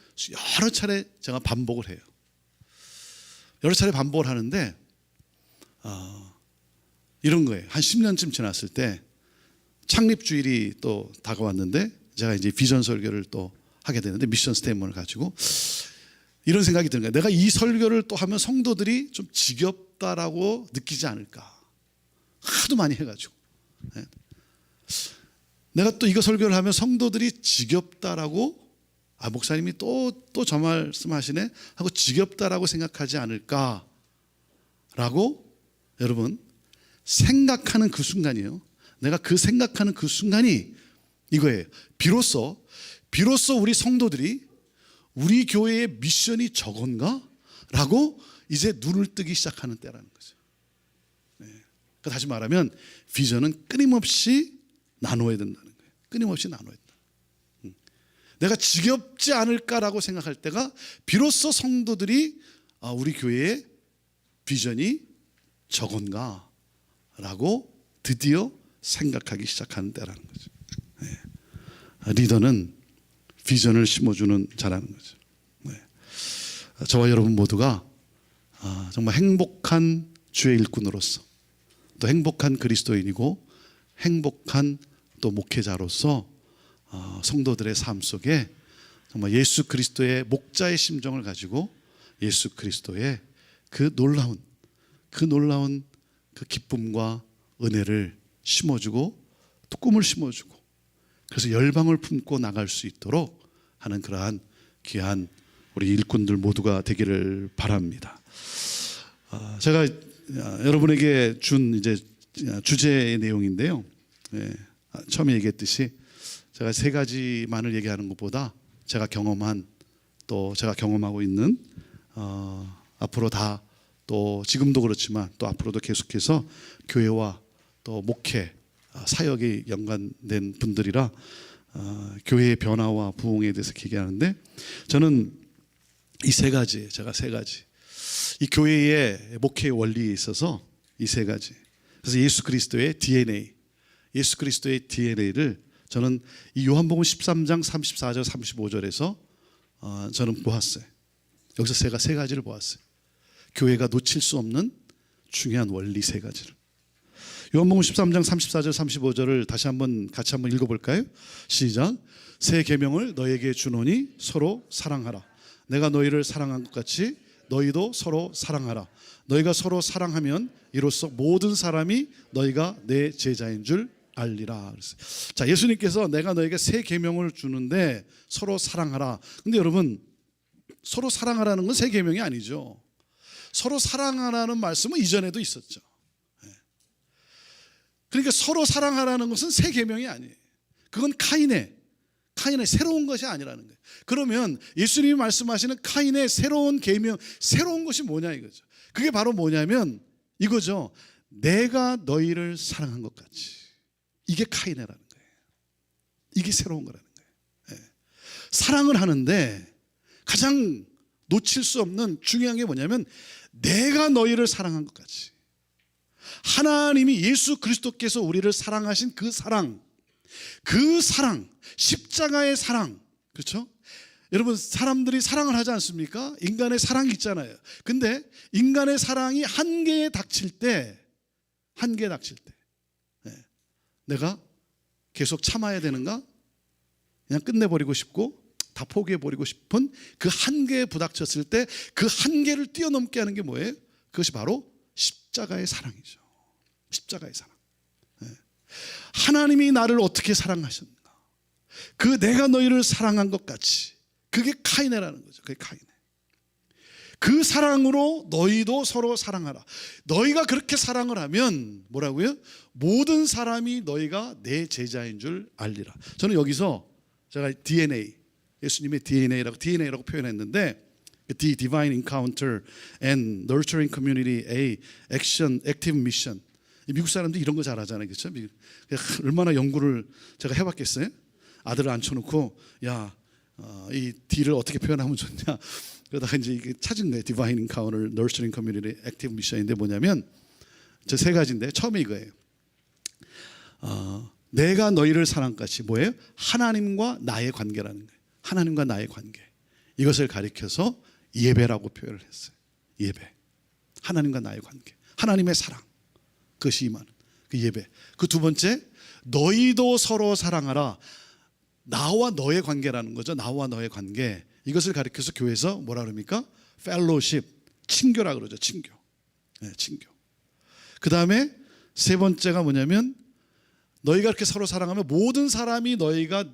여러 차례 제가 반복을 해요. 여러 차례 반복을 하는데 이런 거예요. 한 10년쯤 지났을 때 창립주일이 또 다가왔는데, 제가 이제 비전 설교를 또 하게 되는데, 미션 스테이트먼을 가지고 이런 생각이 드는 거예요. 내가 이 설교를 또 하면 성도들이 좀 지겹다라고 느끼지 않을까. 하도 많이 해가지고 내가 또 이거 설교를 하면 성도들이 지겹다라고, 목사님이 또 저 말씀하시네 하고 지겹다라고 생각하지 않을까라고 여러분 생각하는 그 순간이에요. 내가 그 생각하는 그 순간이 이거예요. 비로소 우리 성도들이 우리 교회의 미션이 저건가? 라고 이제 눈을 뜨기 시작하는 때라는 거죠. 그러니까 다시 말하면 비전은 끊임없이 나눠야 된다는 거예요. 끊임없이 나눠야 된다. 내가 지겹지 않을까라고 생각할 때가 비로소 성도들이 우리 교회의 비전이 저건가? 라고 드디어 생각하기 시작하는 때라는 거죠. 리더는 비전을 심어주는 자라는 거죠. 저와 여러분 모두가 정말 행복한 주의 일꾼으로서, 또 행복한 그리스도인이고 행복한 또 목회자로서 성도들의 삶 속에 정말 예수 그리스도의 목자의 심정을 가지고 예수 그리스도의 그 놀라운 그 기쁨과 은혜를 심어주고 또 꿈을 심어주고 그래서 열방을 품고 나갈 수 있도록 하는 그러한 귀한 우리 일꾼들 모두가 되기를 바랍니다. 제가 여러분에게 준 이제 주제의 내용인데요. 처음에 얘기했듯이 제가 세 가지만을 얘기하는 것보다 제가 경험한 또 제가 경험하고 있는 앞으로 다 또 지금도 그렇지만 또 앞으로도 계속해서 교회와 또 목회 사역에 연관된 분들이라 교회의 변화와 부흥에 대해서 얘기하는데 저는 이 세 가지 제가 세 가지 이 교회의 목회의 원리에 있어서 이 세 가지 그래서 예수 그리스도의 DNA를 저는 이 요한복음 13장 34절 35절에서 저는 보았어요. 여기서 제가 세 가지를 보았어요. 교회가 놓칠 수 없는 중요한 원리 세 가지를. 요한복음 13장 34절 35절을 다시 한번 같이 한번 읽어볼까요? 시작. 새 계명을 너에게 주노니 서로 사랑하라. 내가 너희를 사랑한 것 같이 너희도 서로 사랑하라. 너희가 서로 사랑하면 이로써 모든 사람이 너희가 내 제자인 줄 알리라. 자, 예수님께서 내가 너에게 새 계명을 주는데 서로 사랑하라. 근데 여러분 서로 사랑하라는 건 새 계명이 아니죠. 서로 사랑하라는 말씀은 이전에도 있었죠. 그러니까 서로 사랑하라는 것은 새 계명이 아니에요. 그건 카인의 새로운 것이 아니라는 거예요. 그러면 예수님이 말씀하시는 카인의 새로운 계명, 새로운 것이 뭐냐 이거죠. 그게 바로 뭐냐면 이거죠. 내가 너희를 사랑한 것 같이. 이게 카이네라는 거예요. 이게 새로운 거라는 거예요. 사랑을 하는데 가장 놓칠 수 없는 중요한 게 뭐냐면 내가 너희를 사랑한 것 같이. 하나님이 예수 그리스도께서 우리를 사랑하신 그 사랑, 십자가의 사랑, 그렇죠? 여러분 사람들이 사랑을 하지 않습니까? 인간의 사랑이 있잖아요. 근데 인간의 사랑이 한계에 닥칠 때 내가 계속 참아야 되는가? 그냥 끝내버리고 싶고 다 포기해버리고 싶은 그 한계에 부닥쳤을 때 그 한계를 뛰어넘게 하는 게 뭐예요? 그것이 바로 십자가의 사랑이죠. 십자가의 사랑. 하나님이 나를 어떻게 사랑하셨는가? 그 내가 너희를 사랑한 것 같이. 그게 카이네라는 거죠. 그게 카이네. 그 사랑으로 너희도 서로 사랑하라. 너희가 그렇게 사랑을 하면 뭐라고요? 모든 사람이 너희가 내 제자인 줄 알리라. 저는 여기서 제가 DNA, 예수님의 DNA라고 표현했는데 The Divine Encounter and Nurturing Community A Active Mission. 미국 사람들이 이런 거 잘하잖아요. 그렇죠? 얼마나 연구를 제가 해봤겠어요? 아들을 앉혀놓고 이 D를 어떻게 표현하면 좋냐. 그러다가 이제 이게 찾은 거예요. Divine Encounter, Nurturing Community, Active Mission인데 뭐냐면 저 세 가지인데 처음에 이거예요. 내가 너희를 사랑같이 뭐예요? 하나님과 나의 관계라는 거예요. 하나님과 나의 관계. 이것을 가리켜서 예배라고 표현을 했어요. 예배. 하나님과 나의 관계. 하나님의 사랑. 그것이 임하는 그 예배. 그 두 번째, 너희도 서로 사랑하라. 나와 너의 관계라는 거죠. 나와 너의 관계. 이것을 가리켜서 교회에서 뭐라 그럽니까? 펠로십, 친교라 그러죠. 친교. 네, 친교. 그 다음에 세 번째가 뭐냐면 너희가 이렇게 서로 사랑하면 모든 사람이 너희가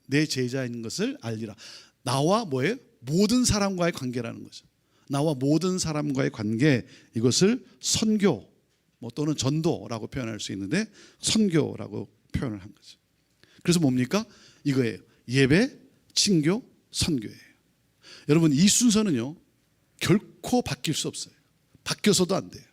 내 제자인 것을 알리라. 나와 뭐예요? 모든 사람과의 관계라는 거죠. 나와 모든 사람과의 관계, 이것을 선교 또는 전도라고 표현할 수 있는데 선교라고 표현을 한 거죠. 그래서 뭡니까? 이거예요. 예배, 친교, 선교예요. 여러분 이 순서는요 결코 바뀔 수 없어요. 바뀌어서도 안 돼요.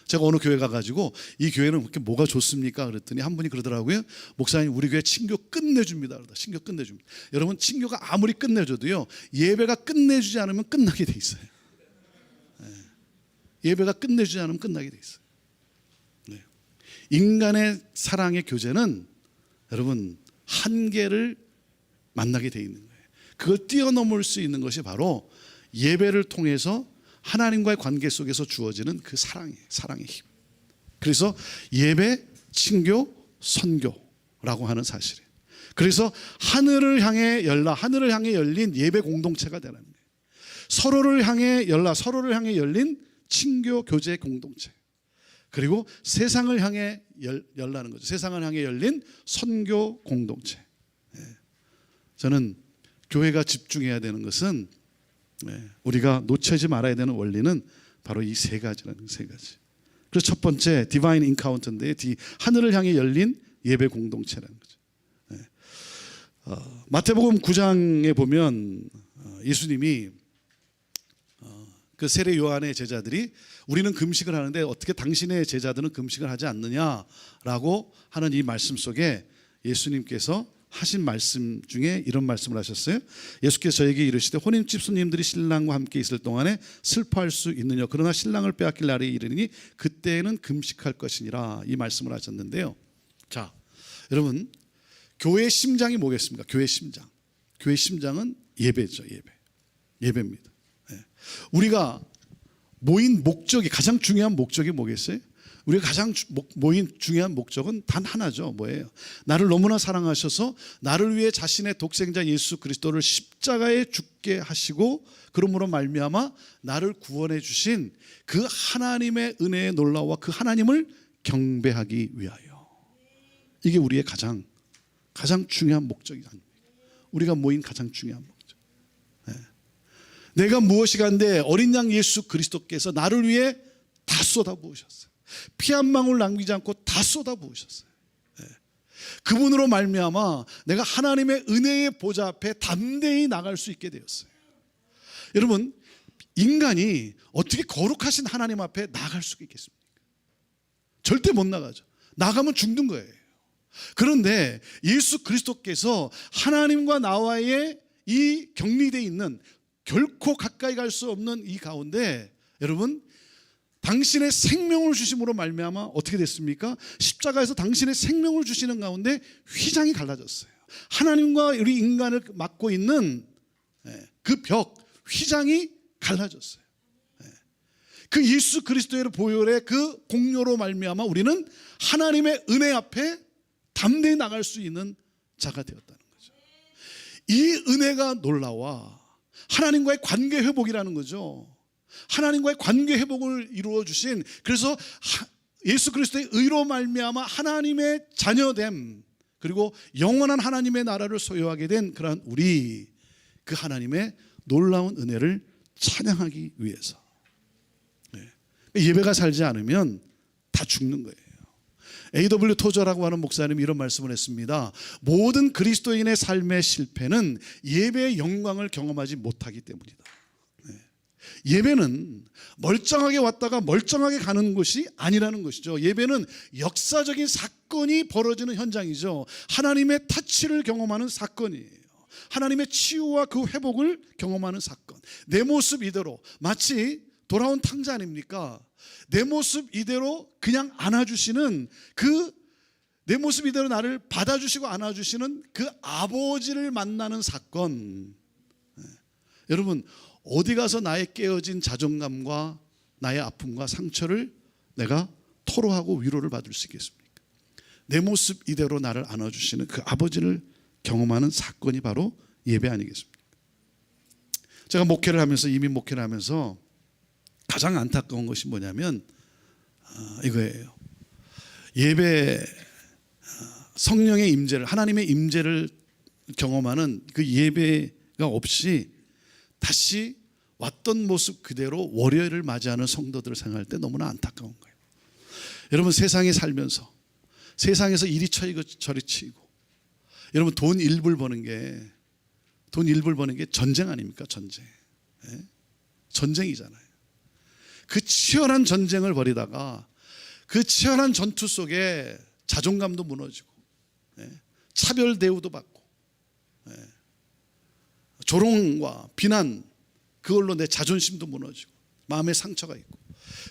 제가 어느 교회 가가지고 이 교회는 그렇게 뭐가 좋습니까? 그랬더니 한 분이 그러더라고요. 목사님 우리 교회 친교 끝내줍니다. 친교 끝내줍니다. 여러분 친교가 아무리 끝내줘도요 예배가 끝내주지 않으면 끝나게 돼 있어요. 예배가 끝내주지 않으면 끝나게 돼 있어요. 인간의 사랑의 교제는 여러분 한계를 만나게 돼 있는 거예요. 그걸 뛰어넘을 수 있는 것이 바로 예배를 통해서 하나님과의 관계 속에서 주어지는 그 사랑의 힘. 그래서 예배, 친교, 선교라고 하는 사실이에요. 그래서 하늘을 향해 열린 예배 공동체가 되는 거예요. 서로를 향해 열린 친교 교제 공동체, 그리고 세상을 향해 열라는 거죠. 세상을 향해 열린 선교 공동체. 저는 교회가 집중해야 되는 것은, 우리가 놓치지 말아야 되는 원리는 바로 이 세 가지라는, 세 가지. 그래서 첫 번째 디바인 인카운터인데, 하늘을 향해 열린 예배 공동체라는 거죠. 마태복음 9장에 보면 예수님이 그 세례 요한의 제자들이 우리는 금식을 하는데 어떻게 당신의 제자들은 금식을 하지 않느냐라고 하는 이 말씀 속에 예수님께서 하신 말씀 중에 이런 말씀을 하셨어요. 예수께서 저에게 이르시되 혼인집 손님들이 신랑과 함께 있을 동안에 슬퍼할 수 있느냐, 그러나 신랑을 빼앗길 날이 이르니 그때에는 금식할 것이니라, 이 말씀을 하셨는데요. 자, 여러분, 교회의 심장이 뭐겠습니까? 교회의 심장. 교회의 심장은 예배죠. 예배입니다. 우리가 모인 목적이, 가장 중요한 목적이 뭐겠어요? 우리가 가장 모인 중요한 목적은 단 하나죠. 뭐예요? 나를 너무나 사랑하셔서 나를 위해 자신의 독생자 예수 그리스도를 십자가에 죽게 하시고 그러므로 말미암아 나를 구원해 주신 그 하나님의 은혜의 놀라움과 그 하나님을 경배하기 위하여. 이게 우리의 가장 중요한 목적이 아닙니까? 우리가 모인 가장 중요한 목적. 내가 무엇이 간데 어린 양 예수 그리스도께서 나를 위해 다 쏟아부으셨어요. 피 한 방울 남기지 않고 다 쏟아부으셨어요. 그분으로 말미암아 내가 하나님의 은혜의 보좌 앞에 담대히 나갈 수 있게 되었어요. 여러분, 인간이 어떻게 거룩하신 하나님 앞에 나갈 수가 있겠습니까? 절대 못 나가죠. 나가면 죽는 거예요. 그런데 예수 그리스도께서 하나님과 나와의 이 격리되어 있는, 결코 가까이 갈 수 없는 이 가운데, 여러분, 당신의 생명을 주심으로 말미암아 어떻게 됐습니까? 십자가에서 당신의 생명을 주시는 가운데 휘장이 갈라졌어요. 하나님과 우리 인간을 막고 있는 그 벽, 휘장이 갈라졌어요. 그 예수 그리스도의 보혈의 그 공로로 말미암아 우리는 하나님의 은혜 앞에 담대히 나갈 수 있는 자가 되었다는 거죠. 이 은혜가 놀라워 하나님과의 관계 회복이라는 거죠. 하나님과의 관계 회복을 이루어 주신, 그래서 예수 그리스도의 의로 말미암아 하나님의 자녀됨, 그리고 영원한 하나님의 나라를 소유하게 된 그러한 우리, 그 하나님의 놀라운 은혜를 찬양하기 위해서. 예배가 살지 않으면 다 죽는 거예요. A.W. 토저라고 하는 목사님이 이런 말씀을 했습니다. 모든 그리스도인의 삶의 실패는 예배의 영광을 경험하지 못하기 때문이다. 예배는 멀쩡하게 왔다가 멀쩡하게 가는 것이 아니라는 것이죠. 예배는 역사적인 사건이 벌어지는 현장이죠. 하나님의 타치를 경험하는 사건이에요. 하나님의 치유와 그 회복을 경험하는 사건. 내 모습 이대로, 마치 돌아온 탕자 아닙니까? 내 모습 이대로 그냥 안아주시는, 내 모습 이대로 나를 받아주시고 안아주시는 그 아버지를 만나는 사건. 여러분, 어디 가서 나의 깨어진 자존감과 나의 아픔과 상처를 내가 토로하고 위로를 받을 수 있겠습니까? 내 모습 이대로 나를 안아주시는 그 아버지를 경험하는 사건이 바로 예배 아니겠습니까? 제가 목회를 하면서, 이민 목회를 하면서 가장 안타까운 것이 뭐냐면 이거예요. 예배, 성령의 임재를, 하나님의 임재를 경험하는 그 예배가 없이 다시 왔던 모습 그대로 월요일을 맞이하는 성도들을 생각할 때 너무나 안타까운 거예요. 여러분, 세상에 살면서 세상에서 이리 쳐이고 저리 치이고, 여러분, 돈 일불 버는 게 전쟁 아닙니까? 전쟁. 전쟁이잖아요. 그 치열한 전쟁을 벌이다가 그 치열한 전투 속에 자존감도 무너지고, 차별 대우도 받고, 조롱과 비난, 그걸로 내 자존심도 무너지고 마음에 상처가 있고,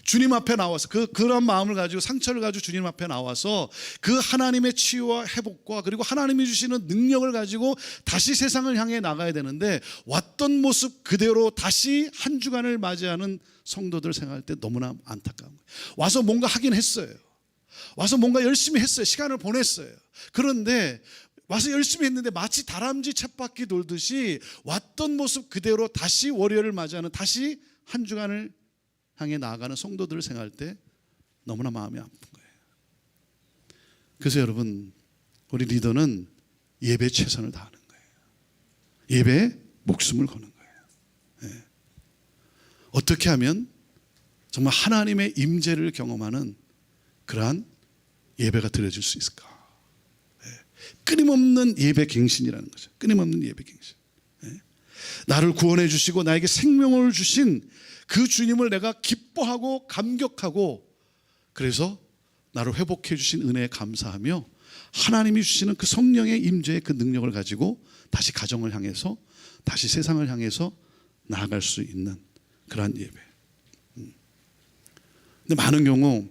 주님 앞에 나와서 그런 마음을 가지고, 상처를 가지고 주님 앞에 나와서 그 하나님의 치유와 회복과 그리고 하나님이 주시는 능력을 가지고 다시 세상을 향해 나가야 되는데, 왔던 모습 그대로 다시 한 주간을 맞이하는 성도들 생각할 때 너무나 안타까운 거예요. 와서 뭔가 하긴 했어요. 와서 뭔가 열심히 했어요. 시간을 보냈어요. 그런데 와서 열심히 했는데 마치 다람쥐 쳇바퀴 돌듯이 왔던 모습 그대로 다시 월요일을 맞이하는, 다시 한 주간을 향해 나아가는 성도들을 생각할 때 너무나 마음이 아픈 거예요. 그래서 여러분, 우리 리더는 예배에 최선을 다하는 거예요. 예배에 목숨을 거는 거예요. 네. 어떻게 하면 정말 하나님의 임재를 경험하는 그러한 예배가 드려질 수 있을까? 네. 끊임없는 예배 갱신이라는 거죠. 끊임없는 예배 갱신. 네. 나를 구원해 주시고 나에게 생명을 주신 그 주님을 내가 기뻐하고 감격하고, 그래서 나를 회복해 주신 은혜에 감사하며 하나님이 주시는 그 성령의 임재의 그 능력을 가지고 다시 가정을 향해서, 다시 세상을 향해서 나아갈 수 있는 그러한 예배. 근데 많은 경우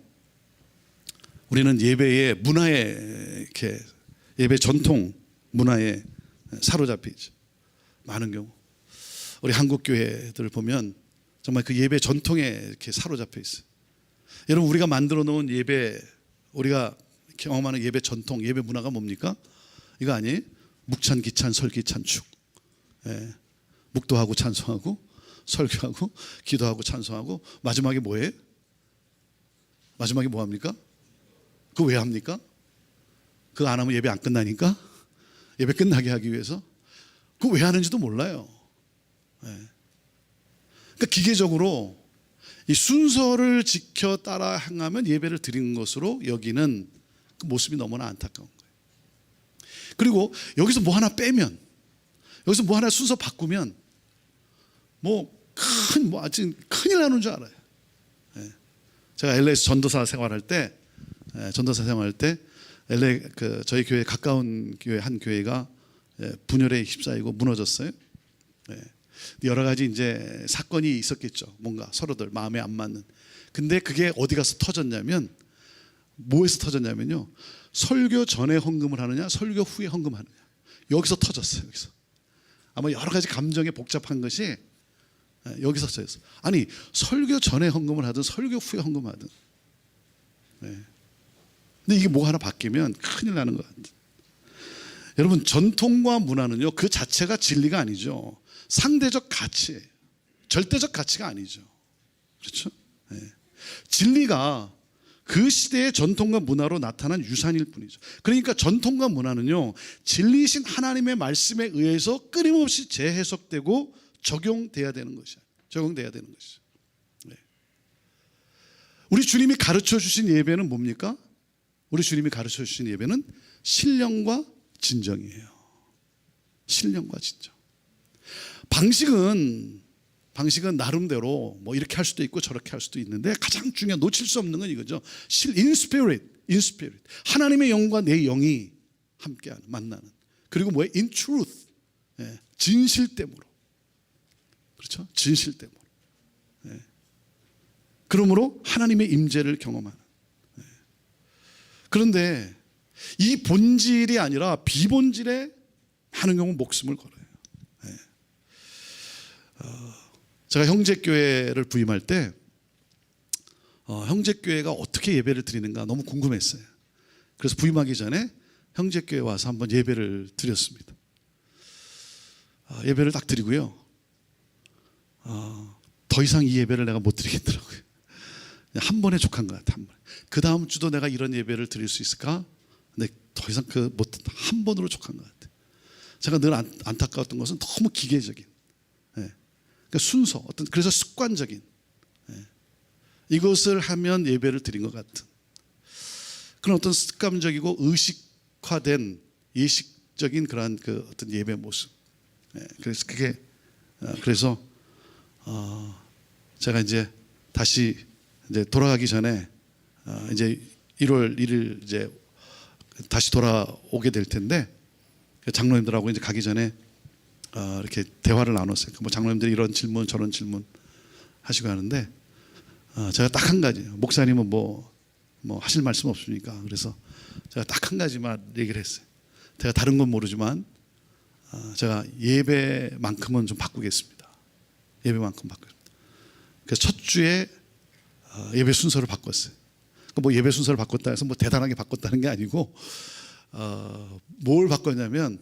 우리는 예배의 문화에, 이렇게 예배 전통 문화에 사로잡혀 있죠. 많은 경우 우리 한국 교회들 보면 정말 그 예배 전통에 이렇게 사로잡혀 있어요. 여러분, 우리가 만들어 놓은 예배, 우리가 경험하는 예배 전통, 예배 문화가 뭡니까? 이거 아니에요? 묵찬, 기찬, 설기찬, 축. 예. 묵도하고 찬송하고 설교하고 기도하고 찬송하고 마지막에 뭐예요? 마지막에 뭐 합니까? 그거 왜 합니까? 그거 안 하면 예배 안 끝나니까? 예배 끝나게 하기 위해서? 그거 왜 하는지도 몰라요. 예. 그러니까 기계적으로 이 순서를 지켜 따라 행하면 예배를 드리는 것으로 여기는 그 모습이 너무나 안타까운 거예요. 그리고 여기서 뭐 하나 빼면, 여기서 뭐 하나 순서 바꾸면 아주 큰일 나는 줄 알아요. 예. 제가 LA에서 전도사 생활할 때 LA 저희 교회 가까운 교회 한 교회가 분열에 휩싸이고 무너졌어요. 예. 여러 가지 이제 사건이 있었겠죠. 뭔가 서로들 마음에 안 맞는. 근데 그게 어디 가서 터졌냐면, 뭐에서 터졌냐면요, 설교 전에 헌금을 하느냐 설교 후에 헌금하느냐, 여기서 터졌어요. 여기서 아마 여러 가지 감정이 복잡한 것이 여기서 터졌어요. 아니, 설교 전에 헌금을 하든 설교 후에 헌금하든, 근데 이게 뭐 하나 바뀌면 큰일 나는 것 같아요. 여러분, 전통과 문화는요, 그 자체가 진리가 아니죠. 상대적 가치예요. 절대적 가치가 아니죠. 그렇죠? 네. 진리가 그 시대의 전통과 문화로 나타난 유산일 뿐이죠. 그러니까 전통과 문화는요, 진리이신 하나님의 말씀에 의해서 끊임없이 재해석되고 적용돼야 되는 것이죠. 네. 우리 주님이 가르쳐 주신 예배는 뭡니까? 우리 주님이 가르쳐 주신 예배는 신령과 진정이에요. 신령과 진정. 방식은 나름대로 뭐 이렇게 할 수도 있고 저렇게 할 수도 있는데, 가장 중요한, 놓칠 수 없는 건 이거죠. in spirit. 하나님의 영과 내 영이 함께하는, 만나는. 그리고 뭐예요? in truth. 진실됨으로. 그렇죠? 진실됨으로. 그러므로 하나님의 임재를 경험하는. 그런데 이 본질이 아니라 비본질에 많은 경우 목숨을 걸어요. 제가 형제교회를 부임할 때 형제교회가 어떻게 예배를 드리는가 너무 궁금했어요. 그래서 부임하기 전에 형제교회 와서 한번 예배를 드렸습니다. 예배를 딱 드리고요, 더 이상 이 예배를 내가 못 드리겠더라고요. 한 번에 족한 것 같아요. 그 다음 주도 내가 이런 예배를 드릴 수 있을까? 근데 더 이상 한 번으로 족한 것 같아요. 제가 늘 안타까웠던 것은 너무 기계적인, 그러니까 순서, 그래서 습관적인, 이것을 하면 예배를 드린 것 같은 그런 어떤 습관적이고 의식화된 예식적인 그러한 그 어떤 예배 모습. 그래서 제가 이제 다시 이제 돌아가기 전에 이제 1월 1일 이제 다시 돌아오게 될 텐데, 장로님들하고 이제 가기 전에 이렇게 대화를 나눴어요. 뭐 장로님들이 이런 질문 저런 질문 하시고 하는데, 제가 딱 한 가지, 목사님은 뭐 하실 말씀 없습니까? 그래서 제가 딱 한 가지만 얘기를 했어요. 제가 다른 건 모르지만 제가 예배만큼은 좀 바꾸겠습니다. 예배만큼 바꾸겠습니다. 그래서 첫 주에 예배 순서를 바꿨어요. 뭐 예배 순서를 바꿨다 해서 뭐 대단하게 바꿨다는 게 아니고, 뭘 바꿨냐면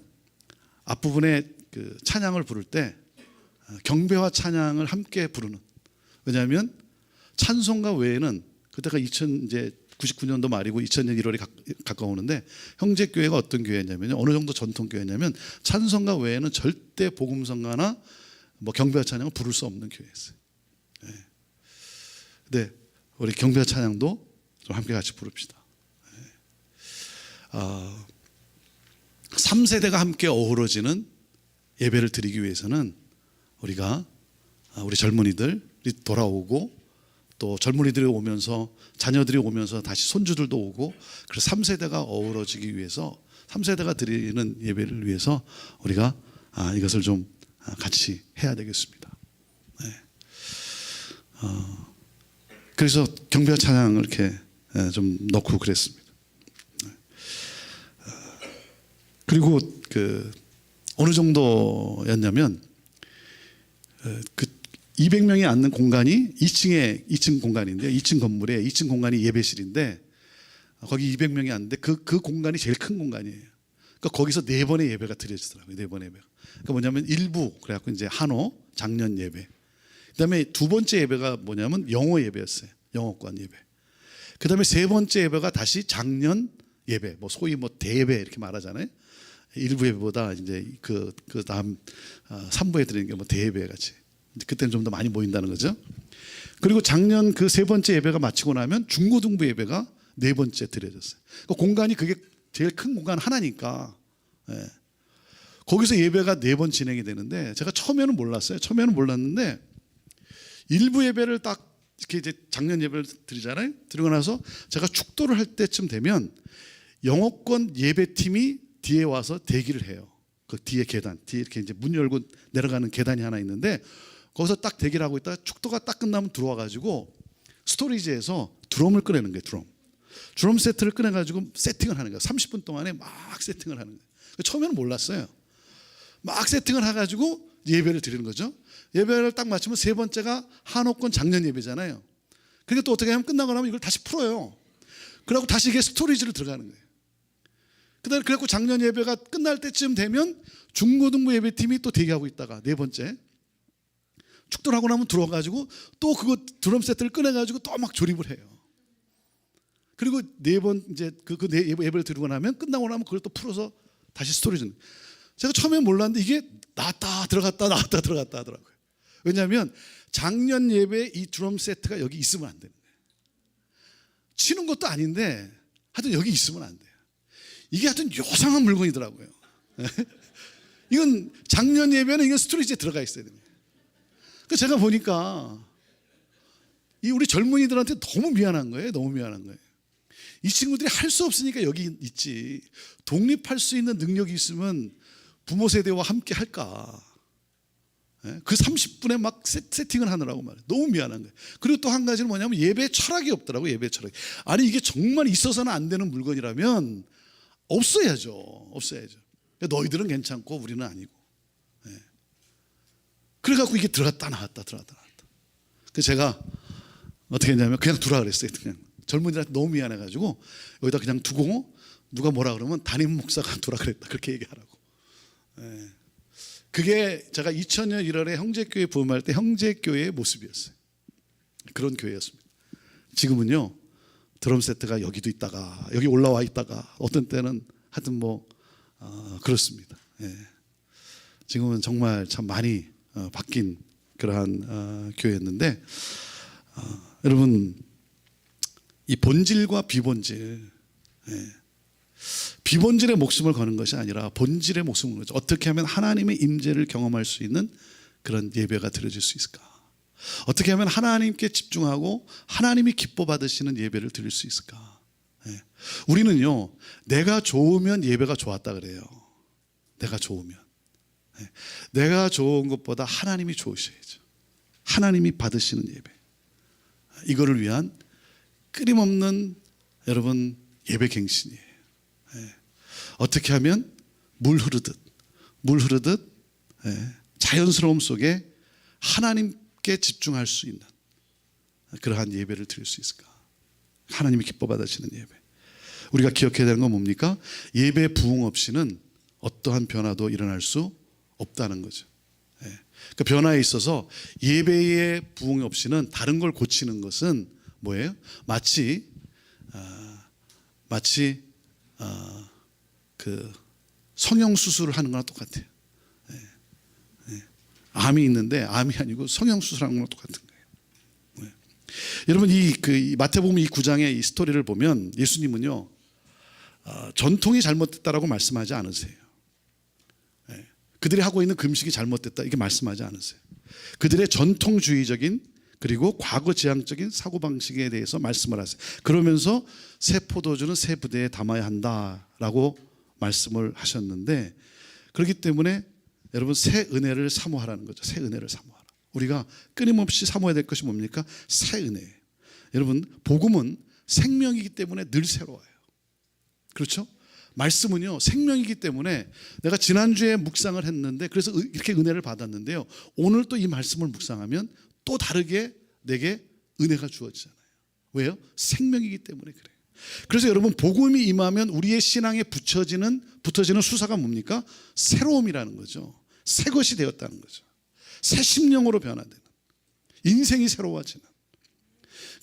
앞부분에 그 찬양을 부를 때 경배와 찬양을 함께 부르는. 왜냐하면 찬송가 외에는 그때가 99년도 말이고 2000년 1월이 가까우는데 형제교회가 어떤 교회냐면요, 어느 정도 전통 교회냐면 찬송가 외에는 절대 복음성가나 뭐 경배와 찬양을 부를 수 없는 교회였어요. 네. 근데 우리 경배와 찬양도 좀 함께 같이 부릅시다. 3세대가 함께 어우러지는 예배를 드리기 위해서는 우리가 우리 젊은이들이 돌아오고 또 젊은이들이 오면서 자녀들이 오면서 다시 손주들도 오고, 그래서 3세대가 어우러지기 위해서 3세대가 드리는 예배를 위해서 우리가 이것을 좀 같이 해야 되겠습니다. 네. 그래서 경배와 찬양을 이렇게 좀 넣고 그랬습니다. 그리고 그 어느 정도였냐면 그 200명이 앉는 공간이 2층 공간인데 2층 건물에 2층 공간이 예배실인데 거기 200명이 앉는데 그 공간이 제일 큰 공간이에요. 그러니까 거기서 4번의 예배가 드려지더라고요. 4번의 예배가. 그러니까 뭐냐면 일부 그래갖고 이제 한호 작년 예배. 그다음에 2번째 예배가 뭐냐면 영어 예배였어요. 영어관 예배. 그다음에 3번째 예배가 다시 작년 예배. 뭐 소위 뭐 대예배 이렇게 말하잖아요. 일부 예배보다 이제 그 다음 3부에 드리는 게 뭐 대예배 같이. 그때는 좀 더 많이 모인다는 거죠. 그리고 작년 그 3번째 예배가 마치고 나면 중고등부 예배가 4번째 드려졌어요. 그 공간이 그게 제일 큰 공간 하나니까. 예. 거기서 예배가 4번 진행이 되는데 제가 처음에는 몰랐어요. 처음에는 몰랐는데 일부 예배를 딱 이렇게 이제 작년 예배를 드리잖아요. 드리고 나서 제가 축도를 할 때쯤 되면 영어권 예배팀이 뒤에 와서 대기를 해요. 그 뒤에 계단, 뒤에 이렇게 이제 문 열고 내려가는 계단이 하나 있는데 거기서 딱 대기를 하고 있다가 축도가 딱 끝나면 들어와가지고 스토리지에서 드럼을 꺼내는 거예요. 드럼 세트를 꺼내가지고 세팅을 하는 거예요. 30분 동안에 막 세팅을 하는 거예요. 처음에는 몰랐어요. 막 세팅을 해가지고 예배를 드리는 거죠. 예배를 딱 마치면 3번째가 한옥권 작년 예배잖아요. 그러니까 또 어떻게 하면 끝나고 나면 이걸 다시 풀어요. 그러고 다시 이게 스토리지로 들어가는 거예요. 그다음에 그래갖고 작년 예배가 끝날 때쯤 되면 중고등부 예배팀이 또 대기하고 있다가 4번째 축도를 하고 나면 들어와가지고 또 그거 드럼 세트를 꺼내가지고 또 막 조립을 해요. 그리고 4번 이제 그 예배를 드리고 나면 끝나고 나면 그걸 또 풀어서 다시 스토리지는. 제가 처음에 몰랐는데 이게 나왔다 들어갔다 나왔다 들어갔다 하더라고요. 왜냐하면 작년 예배 이 드럼 세트가 여기 있으면 안 되는 거예요. 치는 것도 아닌데 하여튼 여기 있으면 안 돼요. 이게 하여튼 요상한 물건이더라고요. 이건 작년 예배는 이건 스토리지에 들어가 있어야 됩니다. 그래서 제가 보니까 이 우리 젊은이들한테 너무 미안한 거예요. 너무 미안한 거예요. 이 친구들이 할 수 없으니까 여기 있지. 독립할 수 있는 능력이 있으면 부모 세대와 함께 할까? 그 30분에 막 세팅을 하느라고 말이에요. 너무 미안한 거예요. 그리고 또 한 가지는 뭐냐면 예배 철학이 없더라고요. 예배 철학이. 아니 이게 정말 있어서는 안 되는 물건이라면 없어야죠. 없어야죠. 너희들은 괜찮고 우리는 아니고. 그래갖고 이게 들어갔다 나왔다 들어갔다 나왔다. 그래서 제가 어떻게 했냐면 그냥 두라 그랬어요. 그냥 젊은이들한테 너무 미안해가지고 여기다 그냥 두고 누가 뭐라 그러면 담임 목사가 두라 그랬다 그렇게 얘기하라고. 그게 제가 2000년 1월에 형제교회 부임할 때 형제교회의 모습이었어요. 그런 교회였습니다. 지금은요 드럼 세트가 여기도 있다가 여기 올라와 있다가 어떤 때는 하여튼 뭐 그렇습니다. 지금은 정말 참 많이 바뀐 그러한 교회였는데 여러분 이 본질과 비본질, 비본질의 목숨을 거는 것이 아니라 본질의 목숨을 거죠. 어떻게 하면 하나님의 임재를 경험할 수 있는 그런 예배가 드려질 수 있을까? 어떻게 하면 하나님께 집중하고 하나님이 기뻐 받으시는 예배를 드릴 수 있을까? 우리는요 내가 좋으면 예배가 좋았다 그래요. 내가 좋으면. 내가 좋은 것보다 하나님이 좋으셔야죠. 하나님이 받으시는 예배. 이거를 위한 끊임없는 여러분 예배 갱신이에요. 어떻게 하면 물 흐르듯 자연스러움 속에 하나님께 집중할 수 있는 그러한 예배를 드릴 수 있을까? 하나님이 기뻐 받으시는 예배. 우리가 기억해야 되는 건 뭡니까? 예배 부흥 없이는 어떠한 변화도 일어날 수 없다는 거죠. 그 변화에 있어서 예배의 부흥 없이는 다른 걸 고치는 것은 뭐예요? 마치 그 성형 수술을 하는 거랑 똑같아요. 암이 있는데 암이 아니고 성형 수술하는 거랑 똑같은 거예요. 여러분 이 마태복음 이 9장의 이 스토리를 보면 예수님은요 전통이 잘못됐다라고 말씀하지 않으세요. 그들이 하고 있는 금식이 잘못됐다 이렇게 말씀하지 않으세요. 그들의 전통주의적인 그리고 과거지향적인 사고방식에 대해서 말씀을 하세요. 그러면서 새 포도주는 새 부대에 담아야 한다라고 말씀을 하셨는데, 그렇기 때문에 여러분 새 은혜를 사모하라는 거죠. 새 은혜를 사모하라. 우리가 끊임없이 사모해야 될 것이 뭡니까? 새 은혜예요. 여러분 복음은 생명이기 때문에 늘 새로워요. 그렇죠? 말씀은요 생명이기 때문에 내가 지난주에 묵상을 했는데 그래서 이렇게 은혜를 받았는데요, 오늘 또 이 말씀을 묵상하면 또 다르게 내게 은혜가 주어지잖아요. 왜요? 생명이기 때문에 그래요. 그래서 여러분 복음이 임하면 우리의 신앙에 붙어지는 수사가 뭡니까? 새로움이라는 거죠. 새 것이 되었다는 거죠. 새 심령으로 변화되는, 인생이 새로워지는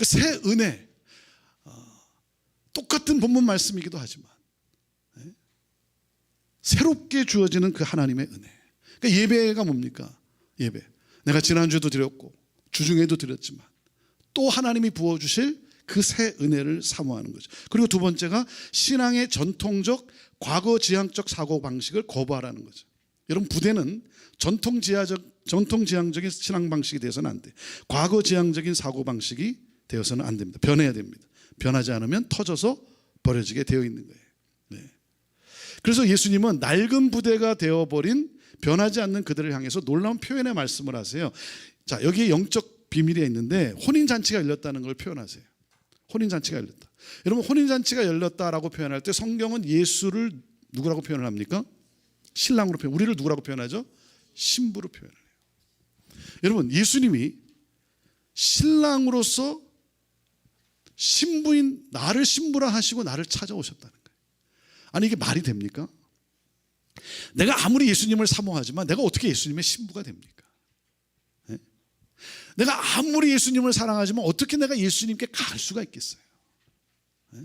새 은혜. 똑같은 본문 말씀이기도 하지만 새롭게 주어지는 그 하나님의 은혜. 그러니까 예배가 뭡니까? 예배. 내가 지난주에도 드렸고 주중에도 드렸지만 또 하나님이 부어주실 그 새 은혜를 사모하는 거죠. 그리고 두 번째가 신앙의 전통적 과거지향적 사고방식을 거부하라는 거죠. 여러분 부대는 전통지향적인 신앙 방식이 되어서는 안 돼요. 과거지향적인 사고방식이 되어서는 안 됩니다. 변해야 됩니다. 변하지 않으면 터져서 버려지게 되어 있는 거예요. 네. 그래서 예수님은 낡은 부대가 되어버린 변하지 않는 그들을 향해서 놀라운 표현의 말씀을 하세요. 자, 여기에 영적 비밀이 있는데 혼인잔치가 열렸다는 걸 표현하세요. 혼인잔치가 열렸다. 여러분 혼인잔치가 열렸다라고 표현할 때 성경은 예수를 누구라고 표현을 합니까? 신랑으로 표현. 우리를 누구라고 표현하죠? 신부로 표현을 해요. 여러분 예수님이 신랑으로서 신부인 나를 신부라 하시고 나를 찾아오셨다는 거예요. 아니 이게 말이 됩니까? 내가 아무리 예수님을 사모하지만 내가 어떻게 예수님의 신부가 됩니까? 네? 내가 아무리 예수님을 사랑하지만 어떻게 내가 예수님께 갈 수가 있겠어요? 네?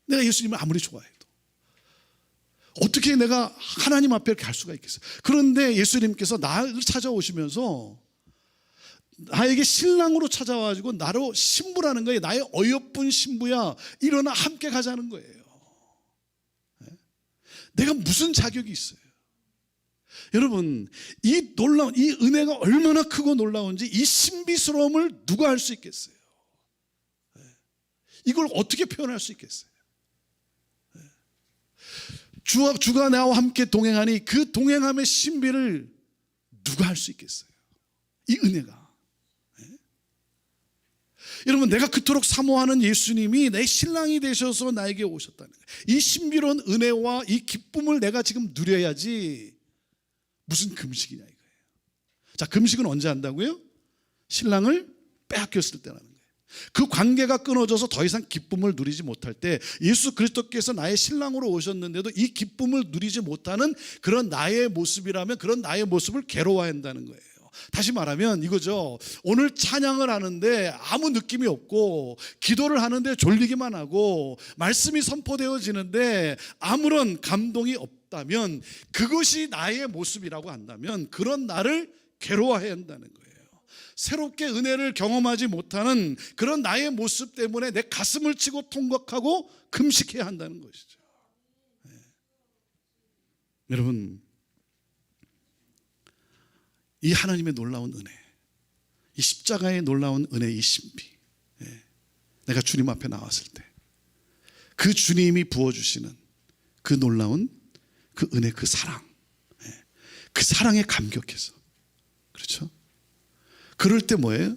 내가 예수님을 아무리 좋아해도 어떻게 내가 하나님 앞에 갈 수가 있겠어요? 그런데 예수님께서 나를 찾아오시면서 나에게 신랑으로 찾아와가지고 나로 신부라는 거예요. 나의 어여쁜 신부야, 일어나 함께 가자는 거예요. 내가 무슨 자격이 있어요? 여러분 이 놀라운 이 은혜가 얼마나 크고 놀라운지 이 신비스러움을 누가 알 수 있겠어요? 이걸 어떻게 표현할 수 있겠어요? 주가 나와 함께 동행하니 그 동행함의 신비를 누가 알 수 있겠어요? 이 은혜가. 여러분 내가 그토록 사모하는 예수님이 내 신랑이 되셔서 나에게 오셨다는 거예요. 이 신비로운 은혜와 이 기쁨을 내가 지금 누려야지 무슨 금식이냐 이거예요. 자, 금식은 언제 한다고요? 신랑을 빼앗겼을 때라는 거예요. 그 관계가 끊어져서 더 이상 기쁨을 누리지 못할 때, 예수 그리스도께서 나의 신랑으로 오셨는데도 이 기쁨을 누리지 못하는 그런 나의 모습이라면 그런 나의 모습을 괴로워한다는 거예요. 다시 말하면 이거죠. 오늘 찬양을 하는데 아무 느낌이 없고 기도를 하는데 졸리기만 하고 말씀이 선포되어지는데 아무런 감동이 없다면 그것이 나의 모습이라고 한다면 그런 나를 괴로워해야 한다는 거예요. 새롭게 은혜를 경험하지 못하는 그런 나의 모습 때문에 내 가슴을 치고 통곡하고 금식해야 한다는 것이죠. 네. 여러분 이 하나님의 놀라운 은혜, 이 십자가의 놀라운 은혜, 이 신비, 내가 주님 앞에 나왔을 때 그 주님이 부어주시는 그 놀라운 그 은혜, 그 사랑, 그 사랑에 감격해서, 그렇죠? 그럴 때 뭐예요?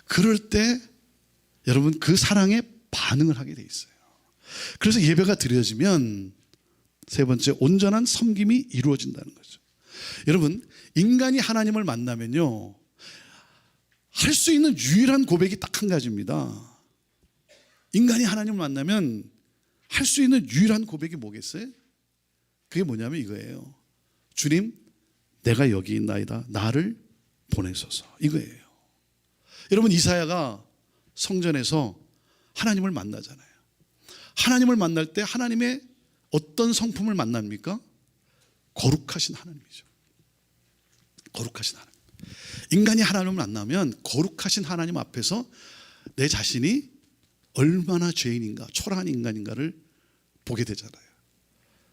그럴 때 여러분 그 사랑에 반응을 하게 돼 있어요. 그래서 예배가 드려지면 세 번째, 온전한 섬김이 이루어진다는 거죠. 여러분 인간이 하나님을 만나면요 할 수 있는 유일한 고백이 딱 한 가지입니다. 인간이 하나님을 만나면 할 수 있는 유일한 고백이 뭐겠어요? 그게 뭐냐면 이거예요. 주님, 내가 여기 있나이다. 나를 보내소서. 이거예요. 여러분, 이사야가 성전에서 하나님을 만나잖아요. 하나님을 만날 때 하나님의 어떤 성품을 만납니까? 거룩하신 하나님이죠. 거룩하신 하나님. 인간이 하나님을 만나면 거룩하신 하나님 앞에서 내 자신이 얼마나 죄인인가, 초라한 인간인가를 보게 되잖아요.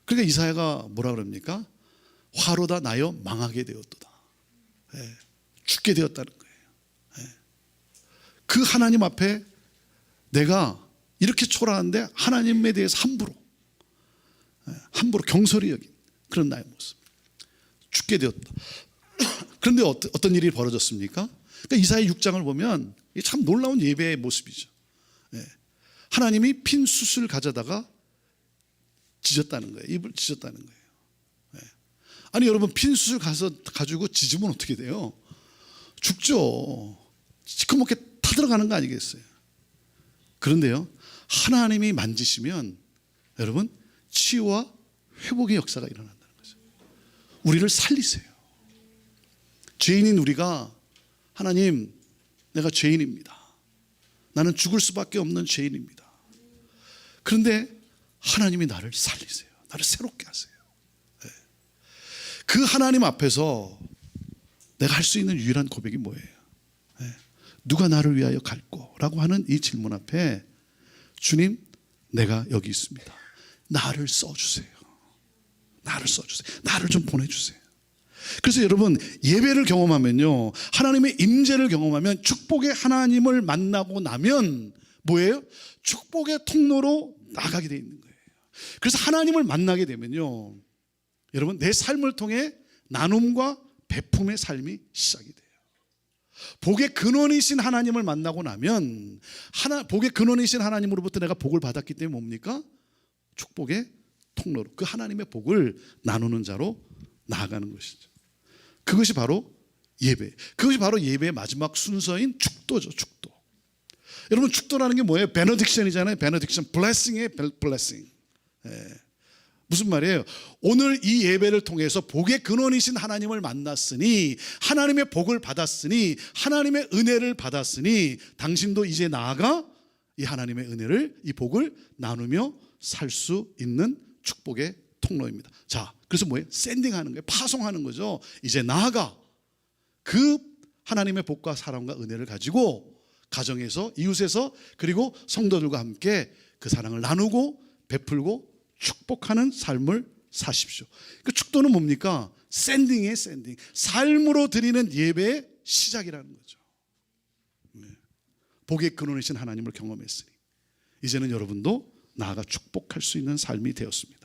그러니까 이사야가 뭐라 그럽니까? 화로다 나여 망하게 되었도다. 예, 죽게 되었다는 거예요. 예. 그 하나님 앞에 내가 이렇게 초라한데 하나님에 대해서 함부로 경솔히 여긴 그런 나의 모습. 죽게 되었다. 그런데 어떤 일이 벌어졌습니까? 그러니까 이사야 6장을 보면 참 놀라운 예배의 모습이죠. 예. 하나님이 핀 숯을 가져다가 지졌다는 거예요. 입을 지졌다는 거예요. 예. 아니 여러분, 핀 숯을 가지고 지지면 어떻게 돼요? 죽죠. 시커멓게 타들어가는 거 아니겠어요? 그런데요, 하나님이 만지시면 여러분 치유와 회복의 역사가 일어난다는 거죠. 우리를 살리세요. 죄인인 우리가 하나님, 내가 죄인입니다. 나는 죽을 수밖에 없는 죄인입니다. 그런데 하나님이 나를 살리세요. 나를 새롭게 하세요. 네. 그 하나님 앞에서 내가 할 수 있는 유일한 고백이 뭐예요? 네. 누가 나를 위하여 갈꼬? 라고 하는 이 질문 앞에 주님, 내가 여기 있습니다. 나를 써주세요. 나를 써주세요. 나를 좀 보내주세요. 그래서 여러분, 예배를 경험하면요, 하나님의 임재를 경험하면, 축복의 하나님을 만나고 나면 뭐예요? 축복의 통로로 나가게 되어 있는 거예요. 그래서 하나님을 만나게 되면요, 여러분, 내 삶을 통해 나눔과 베품의 삶이 시작이 돼요. 복의 근원이신 하나님을 만나고 나면 복의 근원이신 하나님으로부터 내가 복을 받았기 때문에 뭡니까? 축복의 통로로, 그 하나님의 복을 나누는 자로 나아가는 것이죠. 그것이 바로 예배. 그것이 바로 예배의 마지막 순서인 축도죠. 축도. 여러분, 축도라는 게 뭐예요? 베너딕션이잖아요. 베너딕션. 블레싱이에요. 블레싱. 예. 무슨 말이에요? 오늘 이 예배를 통해서 복의 근원이신 하나님을 만났으니, 하나님의 복을 받았으니, 하나님의 은혜를 받았으니, 당신도 이제 나아가 이 하나님의 은혜를, 이 복을 나누며 살 수 있는 축복의 통로입니다. 자, 그래서 뭐예요? 샌딩하는 거예요. 파송하는 거죠. 이제 나아가 그 하나님의 복과 사랑과 은혜를 가지고 가정에서, 이웃에서, 그리고 성도들과 함께 그 사랑을 나누고 베풀고 축복하는 삶을 사십시오. 그 축도는 뭡니까? 샌딩이에요. 샌딩. 삶으로 드리는 예배의 시작이라는 거죠. 복의 근원이신 하나님을 경험했으니 이제는 여러분도 나아가 축복할 수 있는 삶이 되었습니다.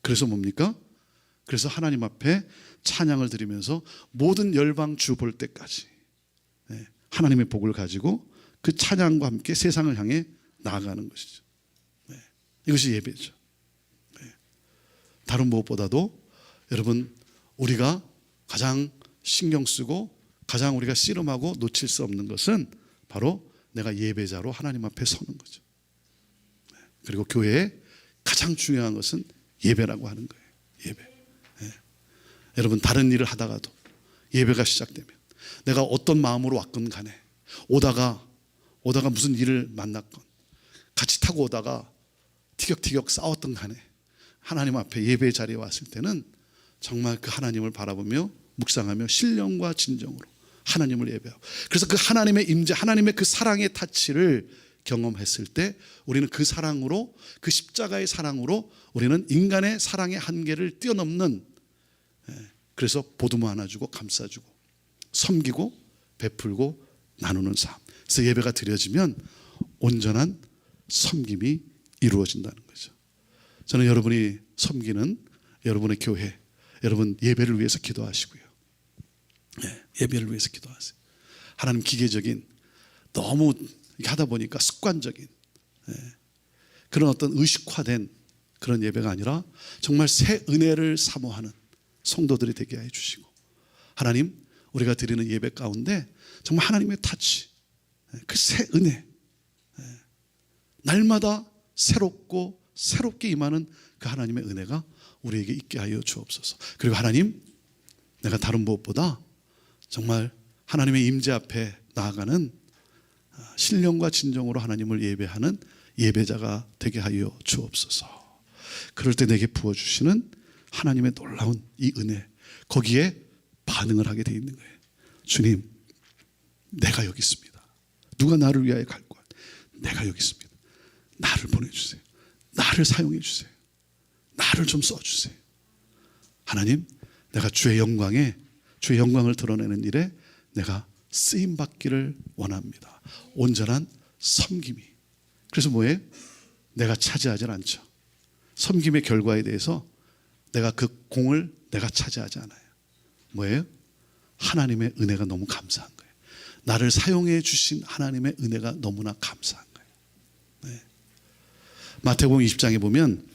그래서 뭡니까? 그래서 하나님 앞에 찬양을 드리면서 모든 열방 주 볼 때까지 하나님의 복을 가지고 그 찬양과 함께 세상을 향해 나아가는 것이죠. 이것이 예배죠. 다른 무엇보다도 여러분, 우리가 가장 신경 쓰고 가장 우리가 씨름하고 놓칠 수 없는 것은 바로 내가 예배자로 하나님 앞에 서는 거죠. 그리고 교회에 가장 중요한 것은 예배라고 하는 거예요. 예배. 여러분, 다른 일을 하다가도 예배가 시작되면 내가 어떤 마음으로 왔건 간에, 오다가 무슨 일을 만났건, 같이 타고 오다가 티격태격 싸웠던 간에 하나님 앞에 예배의 자리에 왔을 때는 정말 그 하나님을 바라보며 묵상하며 신령과 진정으로 하나님을 예배하고, 그래서 그 하나님의 임재, 하나님의 그 사랑의 타치를 경험했을 때 우리는 그 사랑으로, 그 십자가의 사랑으로 우리는 인간의 사랑의 한계를 뛰어넘는, 그래서 보드모 하나 주고 감싸주고 섬기고 베풀고 나누는 삶. 그래서 예배가 드려지면 온전한 섬김이 이루어진다는 거죠. 저는 여러분이 섬기는 여러분의 교회, 여러분 예배를 위해서 기도하시고요. 예배를 위해서 기도하세요. 하나님, 기계적인, 너무 하다 보니까 습관적인 그런 어떤 의식화된 그런 예배가 아니라 정말 새 은혜를 사모하는 성도들이 되게 해 주시고, 하나님, 우리가 드리는 예배 가운데 정말 하나님의 타치, 그 새 은혜, 날마다 새롭고 새롭게 임하는 그 하나님의 은혜가 우리에게 있게 하여 주옵소서. 그리고 하나님, 내가 다른 무엇보다 정말 하나님의 임재 앞에 나아가는 신령과 진정으로 하나님을 예배하는 예배자가 되게 하여 주옵소서. 그럴 때 내게 부어주시는 하나님의 놀라운 이 은혜, 거기에 반응을 하게 돼 있는 거예요. 주님, 내가 여기 있습니다. 누가 나를 위하여 갈 것? 내가 여기 있습니다. 나를 보내주세요. 나를 사용해 주세요. 나를 좀 써주세요. 하나님, 내가 주의 영광을 드러내는 일에 내가 쓰임 받기를 원합니다. 온전한 섬김이. 그래서 뭐예요? 내가 차지하지 않죠. 섬김의 결과에 대해서 내가 그 공을 내가 차지하지 않아요. 뭐예요? 하나님의 은혜가 너무 감사한 거예요. 나를 사용해 주신 하나님의 은혜가 너무나 감사한 거예요. 네. 마태복음 20장에 보면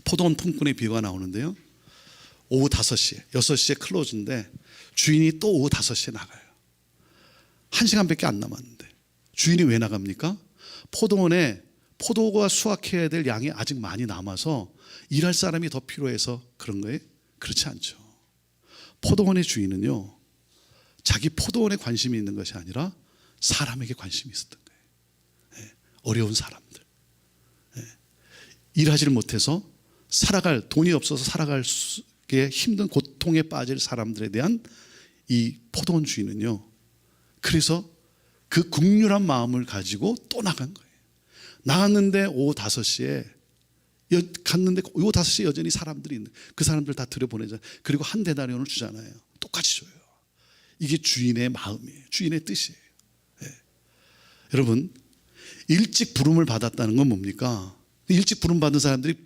포도원 품꾼의 비유가 나오는데요. 오후 5시에, 6시에 클로즈인데 주인이 또 오후 5시에 나가요. 1시간밖에 안 남았는데 주인이 왜 나갑니까? 포도원에 포도가 수확해야 될 양이 아직 많이 남아서 일할 사람이 더 필요해서 그런 거예요? 그렇지 않죠. 포도원의 주인은요, 자기 포도원에 관심이 있는 것이 아니라 사람에게 관심이 있었던 거예요. 어려운 사람들, 일하지를 못해서 돈이 없어서 살아가기에 힘든 고통에 빠질 사람들에 대한 이 포도원 주인은요, 그래서 그 국률한 마음을 가지고 또 나간 거예요. 나갔는데 오후 5시에 갔는데 오후 5시에 여전히 사람들이 있는, 그 사람들 다 들여보내잖아요. 그리고 한 데나리온을 주잖아요. 똑같이 줘요. 이게 주인의 마음이에요. 주인의 뜻이에요. 여러분, 일찍 부름을 받았다는 건 뭡니까? 일찍 부름 받은 사람들이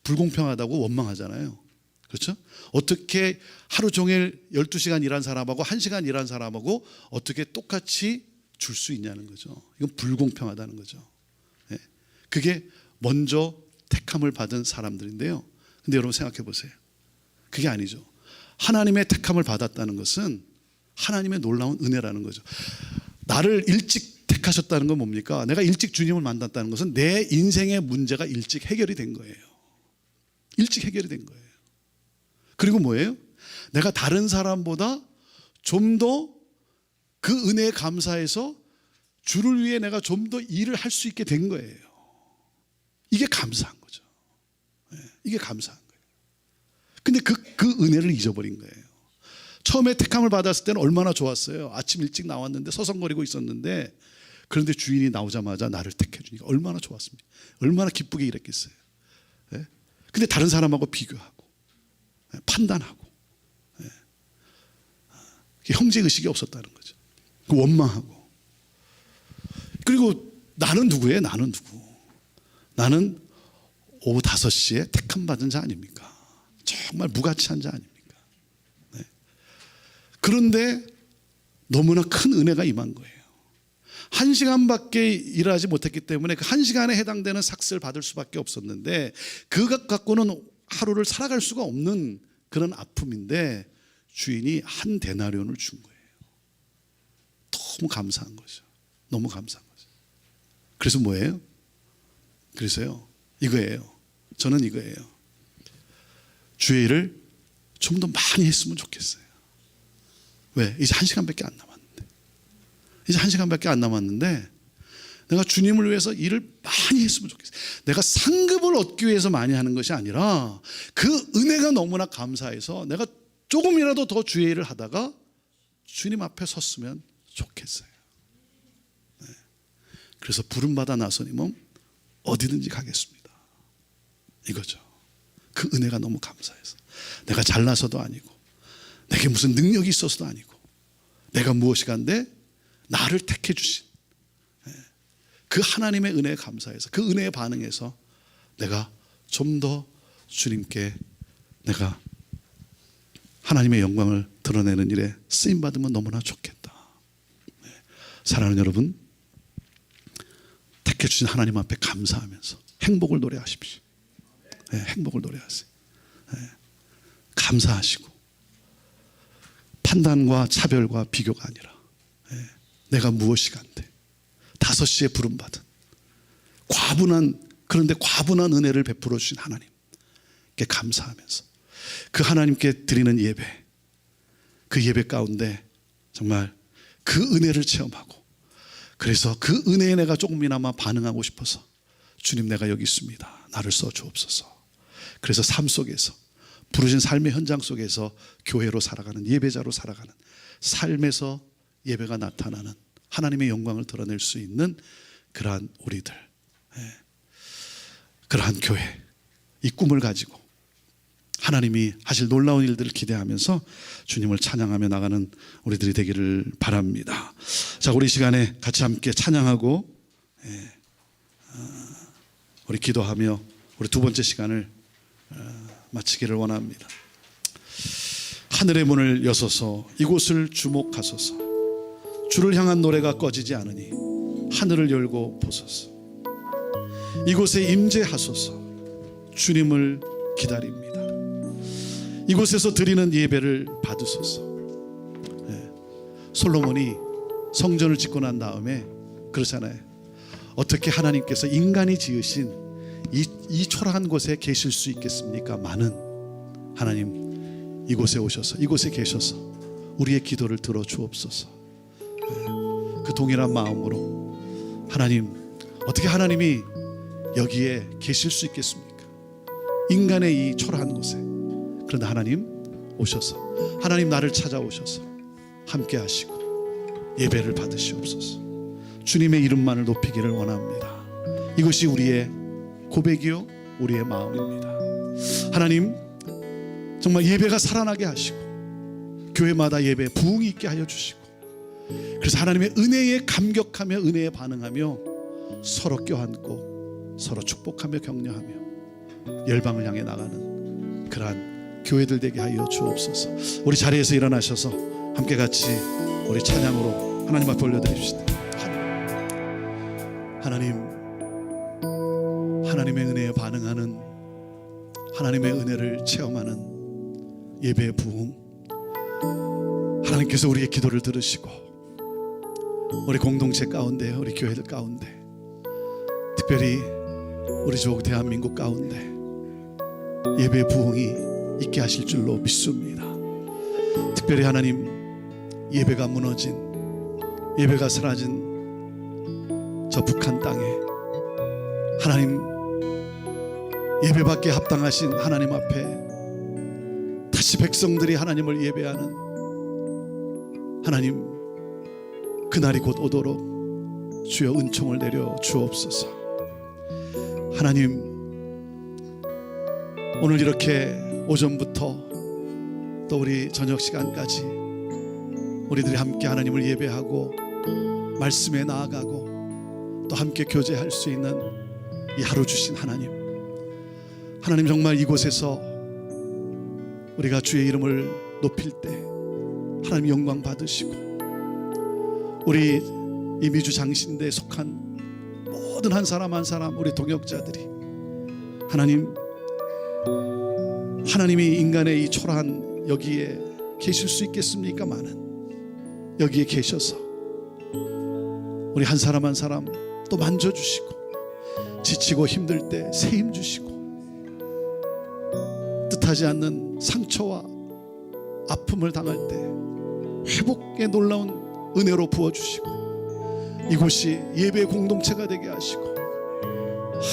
불공평하다고 원망하잖아요. 그렇죠? 어떻게 하루 종일 12시간 일한 사람하고 1시간 일한 사람하고 어떻게 똑같이 줄 수 있냐는 거죠. 이건 불공평하다는 거죠. 그게 먼저 택함을 받은 사람들인데요. 근데 여러분 생각해 보세요. 그게 아니죠. 하나님의 택함을 받았다는 것은 하나님의 놀라운 은혜라는 거죠. 나를 일찍 택하셨다는 건 뭡니까? 내가 일찍 주님을 만났다는 것은 내 인생의 문제가 일찍 해결이 된 거예요. 일찍 해결이 된 거예요. 그리고 뭐예요? 내가 다른 사람보다 좀 더 그 은혜에 감사해서 주를 위해 내가 좀 더 일을 할 수 있게 된 거예요. 이게 감사한 거죠. 이게 감사한 거예요. 근데 그 은혜를 잊어버린 거예요. 처음에 택함을 받았을 때는 얼마나 좋았어요. 아침 일찍 나왔는데 서성거리고 있었는데, 그런데 주인이 나오자마자 나를 택해 주니까 얼마나 좋았습니까? 얼마나 기쁘게 일했겠어요. 근데 다른 사람하고 비교하고 판단하고 형제의식이 없었다는 거죠. 원망하고. 그리고 나는 누구예요? 나는 누구? 나는 오후 5시에 택함 받은 자 아닙니까? 정말 무가치한 자 아닙니까? 그런데 너무나 큰 은혜가 임한 거예요. 1시간밖에 일하지 못했기 때문에 그 1시간에 해당되는 삭스를 받을 수밖에 없었는데, 그것 갖고는 하루를 살아갈 수가 없는 그런 아픔인데 주인이 한 데나리온을 준 거예요. 너무 감사한 거죠. 너무 감사한 거죠. 그래서 뭐예요? 그래서요, 이거예요. 저는 이거예요. 주의 일을 좀 더 많이 했으면 좋겠어요. 왜? 이제 1시간밖에 안 남았는데. 이제 1시간밖에 안 남았는데 내가 주님을 위해서 일을 많이 했으면 좋겠어요. 내가 상급을 얻기 위해서 많이 하는 것이 아니라 그 은혜가 너무나 감사해서 내가 조금이라도 더 주의 일을 하다가 주님 앞에 섰으면 좋겠어요. 그래서 부름받아 나서님은 어디든지 가겠습니다. 이거죠. 그 은혜가 너무 감사해서. 내가 잘나서도 아니고 내게 무슨 능력이 있어서도 아니고 내가 무엇이 간데 나를 택해 주신 그 하나님의 은혜에 감사해서, 그 은혜에 반응해서 내가 좀 더 주님께 내가 하나님의 영광을 드러내는 일에 쓰임받으면 너무나 좋겠다. 사랑하는 여러분, 택해 주신 하나님 앞에 감사하면서 행복을 노래하십시오. 행복을 노래하세요. 감사하시고 판단과 차별과 비교가 아니라 내가 무엇이 간데 5시에 부름받은 과분한 그런데 과분한 은혜를 베풀어 주신 하나님께 감사하면서 그 하나님께 드리는 예배, 그 예배 가운데 정말 그 은혜를 체험하고, 그래서 그 은혜에 내가 조금이나마 반응하고 싶어서 주님 내가 여기 있습니다, 나를 써주옵소서. 그래서 삶 속에서, 부르신 삶의 현장 속에서 교회로 살아가는, 예배자로 살아가는 삶에서 예배가 나타나는 하나님의 영광을 드러낼 수 있는 그러한 우리들, 그러한 교회, 이 꿈을 가지고 하나님이 하실 놀라운 일들을 기대하면서 주님을 찬양하며 나가는 우리들이 되기를 바랍니다. 자, 우리 시간에 같이 함께 찬양하고 우리 기도하며 우리 두 번째 시간을 마치기를 원합니다. 하늘의 문을 여소서 이곳을 주목하소서. 주를 향한 노래가 꺼지지 않으니 하늘을 열고 보소서. 이곳에 임재하소서. 주님을 기다립니다. 이곳에서 드리는 예배를 받으소서. 솔로몬이 성전을 짓고 난 다음에 그러잖아요. 어떻게 하나님께서 인간이 지으신 이 초라한 곳에 계실 수 있겠습니까? 많은 하나님, 이곳에 오셔서, 이곳에 계셔서 우리의 기도를 들어주옵소서. 그 동일한 마음으로 하나님, 어떻게 하나님이 여기에 계실 수 있겠습니까? 인간의 이 초라한 곳에. 그런데 하나님 오셔서, 하나님 나를 찾아오셔서 함께 하시고 예배를 받으시옵소서. 주님의 이름만을 높이기를 원합니다. 이것이 우리의 고백이요 우리의 마음입니다. 하나님, 정말 예배가 살아나게 하시고 교회마다 예배 부흥이 있게 하여 주시고, 그래서 하나님의 은혜에 감격하며 은혜에 반응하며 서로 껴안고 서로 축복하며 격려하며 열방을 향해 나가는 그러한 교회들 되게 하여 주옵소서. 우리 자리에서 일어나셔서 함께 같이 우리 찬양으로 하나님 앞에 올려드립시다. 하나님, 하나님의 은혜에 반응하는, 하나님의 은혜를 체험하는 예배의 부흥, 하나님께서 우리의 기도를 들으시고 우리 공동체 가운데, 우리 교회들 가운데, 특별히 우리 조국 대한민국 가운데 예배의 부흥이 있게 하실 줄로 믿습니다. 특별히 하나님, 예배가 무너진, 예배가 사라진 저 북한 땅에 하나님, 예배받기에 합당하신 하나님 앞에 다시 백성들이 하나님을 예배하는 하나님, 그날이 곧 오도록 주여 은총을 내려 주옵소서. 하나님, 오늘 이렇게 오전부터 또 우리 저녁 시간까지 우리들이 함께 하나님을 예배하고 말씀에 나아가고 또 함께 교제할 수 있는 이 하루 주신 하나님, 하나님 정말 이곳에서 우리가 주의 이름을 높일 때 하나님 영광 받으시고, 우리 이 미주 장신대에 속한 모든 한 사람 한 사람, 우리 동역자들이 하나님, 하나님이 인간의 이 초라한 여기에 계실 수 있겠습니까? 많은 여기에 계셔서 우리 한 사람 한 사람 또 만져주시고, 지치고 힘들 때 새 힘 주시고, 뜻하지 않는 상처와 아픔을 당할 때 회복의 놀라운 은혜로 부어주시고, 이곳이 예배의 공동체가 되게 하시고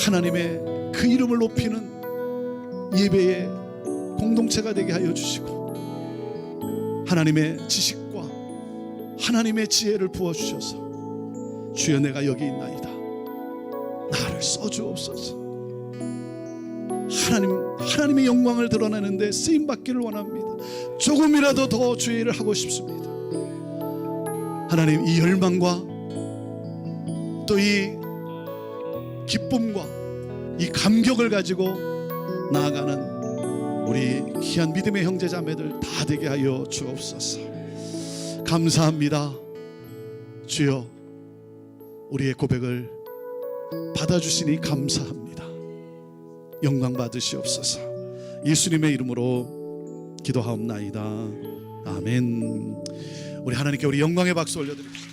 하나님의 그 이름을 높이는 예배의 공동체가 되게 하여 주시고, 하나님의 지식과 하나님의 지혜를 부어주셔서 주여 내가 여기 있나이다, 나를 써주옵소서. 하나님의 영광을 드러내는데 쓰임받기를 원합니다. 조금이라도 더 주의 일을 하고 싶습니다. 하나님, 이 열망과 또 이 기쁨과 이 감격을 가지고 나아가는 우리 귀한 믿음의 형제자매들 다 되게 하여 주옵소서. 감사합니다. 주여, 우리의 고백을 받아주시니 감사합니다. 영광 받으시옵소서. 예수님의 이름으로 기도하옵나이다. 아멘. 우리 하나님께 우리 영광의 박수 올려드립시다.